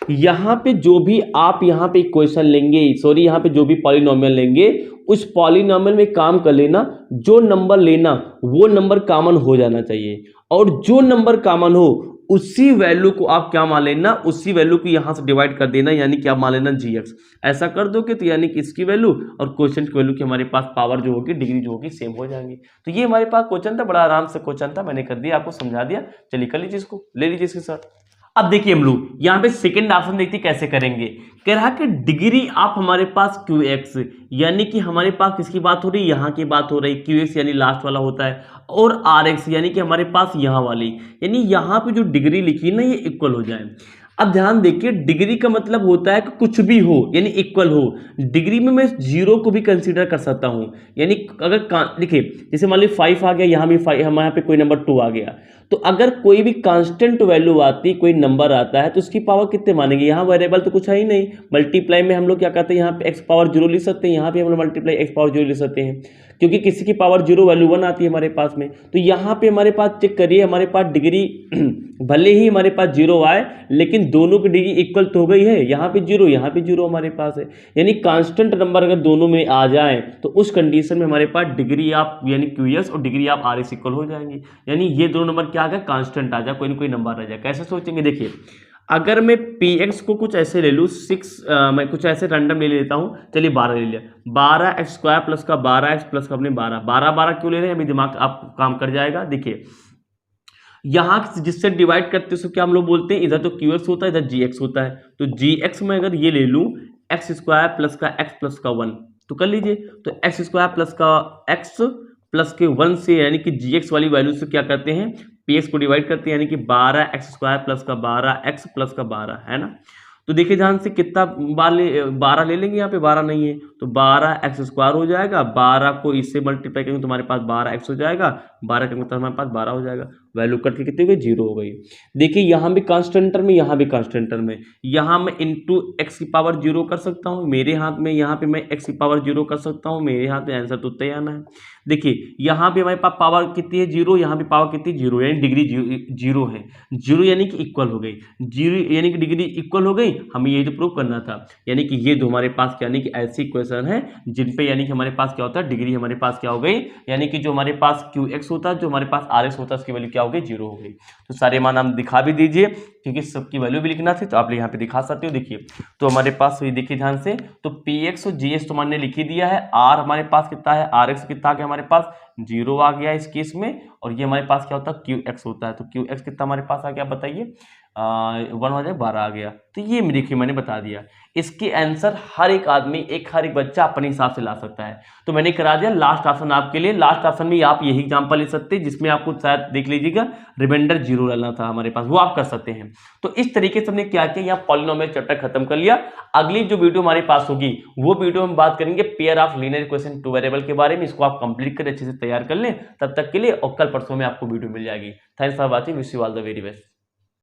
यहाँ पे जो भी आप यहाँ पे इक्वेशन लेंगे, सॉरी यहाँ पे जो भी पॉलिनोमियल लेंगे, उस पॉलिनोमियल में काम कर लेना, जो नंबर लेना वो नंबर कॉमन हो जाना चाहिए, और जो नंबर कॉमन हो उसी वैल्यू को आप क्या मान लेना, उसी वैल्यू को यहाँ से डिवाइड कर देना, यानी क्या मान लेना, gx। ऐसा कर दोगे तो यानी कि इसकी वैल्यू और क्वेश्चन की वैल्यू की हमारे पास पावर जो होगी, डिग्री जो होगी, सेम हो जाएंगी। तो ये हमारे पास क्वेश्चन था, बड़ा आराम से क्वेश्चन था, मैंने कर दिया, आपको समझा दिया। चलिए कर लीजिए, इसको ले लीजिए इसके साथ। अब देखिए हम लोग यहाँ पे सेकंड ऑप्शन देखते कैसे करेंगे। कह रहा कि डिग्री आप हमारे पास क्यू एक्स, यानी कि हमारे पास किसकी बात हो रही है, यहाँ की बात हो रही है, क्यू एक्स यानी लास्ट वाला होता है, और आर एक्स यानी कि हमारे पास यहाँ वाली, यानी यहाँ पे जो डिग्री लिखी है ना ये इक्वल हो जाए। अब ध्यान देखिए डिग्री का मतलब होता है कि कुछ भी हो यानी इक्वल हो। डिग्री में मैं जीरो को भी कंसीडर कर सकता हूं, यानी अगर देखिए जैसे मान लीजिए 5 आ गया, यहाँ भी 5, हमारे यहाँ पे कोई नंबर 2 आ गया, तो अगर कोई भी कांस्टेंट वैल्यू आती, कोई नंबर आता है तो उसकी पावर कितने मानेंगे, यहाँ वेरिएबल तो कुछ है ही नहीं। मल्टीप्लाई में हम लोग क्या कहते हैं, यहाँ पे एक्स पावर जीरो लिख सकते हैं, यहाँ पे हम लोग मल्टीप्लाई एक्स पावर जीरो लिख सकते हैं, क्योंकि किसी की पावर जीरो वैल्यू 1 आती है हमारे पास में। तो यहाँ पे हमारे पास चेक करिए, हमारे पास डिग्री भले ही हमारे पास जीरो आए लेकिन दोनों की डिग्री इक्वल तो हो गई है, यहाँ पे जीरो यहाँ पे जीरो हमारे पास है, यानी कांस्टेंट नंबर अगर दोनों में आ जाए तो उस कंडीशन में हमारे पास डिग्री आप यानी क्यू एस और डिग्री आप आर एस इक्वल हो जाएंगे, यानी ये दोनों नंबर क्या आ गया, कांस्टेंट आ जाए, कोई ना कोई नंबर आ जाए। कैसे सोचेंगे, देखिए अगर मैं पी एक्स को कुछ ऐसे ले लूँ, मैं कुछ ऐसे रैंडम ले लेता हूँ, चलिए 12 ले लिया, 12 एक्स स्क्वायर प्लस का 12 एक्स प्लस का अपने 12 क्यों ले रहे हैं, अभी दिमाग आप काम कर जाएगा। देखिए यहाँ जिससे डिवाइड करते हैं उसको क्या हम लोग बोलते हैं, इधर तो क्यू एक्स होता है इधर जी एक्स होता है, तो जी एक्स में अगर ये ले लूँ एक्स स्क्वायर प्लस का एक्स प्लस का 1 तो कर लीजिए, तो एक्स स्क्वायर प्लस का एक्स प्लस के 1 से यानी कि जी एक्स वाली वैल्यू से क्या करते हैं, पी एक्स को डिवाइड करते हैं, यानी कि 12 एक्स स्क्वायर प्लस का 12 एक्स प्लस का 12 है ना। तो देखिए ध्यान से कितना 12 ले लेंगे, यहाँ पे 12 नहीं है तो 12 एक्स स्क्वायर हो जाएगा, 12 को इससे मल्टीप्लाई करेंगे तो हमारे पास 12 एक्स हो जाएगा, 12 का मतलब हमारे पास 12 हो जाएगा, वैल्यू कट के कितनी हो गई, जीरो हो गई। देखिए यहाँ भी कांस्टेंटर में, यहाँ भी कांस्टेंटर में, यहाँ मैं इंटू एक्स की पावर जीरो कर सकता हूँ मेरे हाथ में, यहाँ पे मैं एक्स की पावर जीरो कर सकता हूँ मेरे हाथ में, आंसर तो उतना ही आना है। देखिए यहाँ पे हमारे पास पावर कितनी है, जीरो, यहाँ पे पावर कितनी, जीरो, यानी डिग्री जीरो है, जीरो यानी कि इक्वल हो गई, जीरो यानी कि डिग्री इक्वल हो गई, हमें यही तो प्रूव करना था। यानी कि ये दो हमारे पास यानी कि ऐसी इक्वेशन है जिन पे यानी कि हमारे पास क्या होता है, डिग्री हमारे पास क्या हो गई, यानी कि जो हमारे पास क्यू एक्स होता है, जो हमारे पास आर एक्स होता है, उसकी वैल्यू क्या हो गई, जीरो हो गई। तो सारे मान हम दिखा भी दीजिए क्योंकि सबकी वैल्यू भी लिखना थी, तो आप यहाँ पे दिखा सकते हो। देखिए तो हमारे पास देखिए ध्यान से, तो पी एक्स और जी एक्स तो मैंने लिख ही दिया है, आर हमारे पास कितना है, आर एक्स कितना आ गया हमारे पास, जीरो आ गया इस केस में, और ये हमारे पास क्या होता है, क्यू एक्स होता है, तो क्यू एक्स कितना हमारे पास आ गया बताइए, 1 हो जाए 12 आ गया। तो ये देखिए मैंने बता दिया, इसके आंसर हर एक आदमी हर एक बच्चा अपने हिसाब से ला सकता है, तो मैंने करा दिया लास्ट ऑप्शन आपके लिए। लास्ट ऑप्शन में आप यही एग्जांपल ले सकते हैं जिसमें आपको शायद देख लीजिएगा रिमाइंडर जीरो डालना था हमारे पास, वो आप कर सकते हैं। तो इस तरीके से हमने क्या किया, यहाँ पॉलिनोमियल चैप्टर खत्म कर लिया। अगली जो वीडियो हमारे पास होगी वो वीडियो हम बात करेंगे pair of linear equation two variable के बारे में, इसको आप कंप्लीट करें, अच्छे से तैयार कर लें, तब तक के लिए और कल परसों में आपको वीडियो मिल जाएगी। Thanks for watching, wish you all the very best.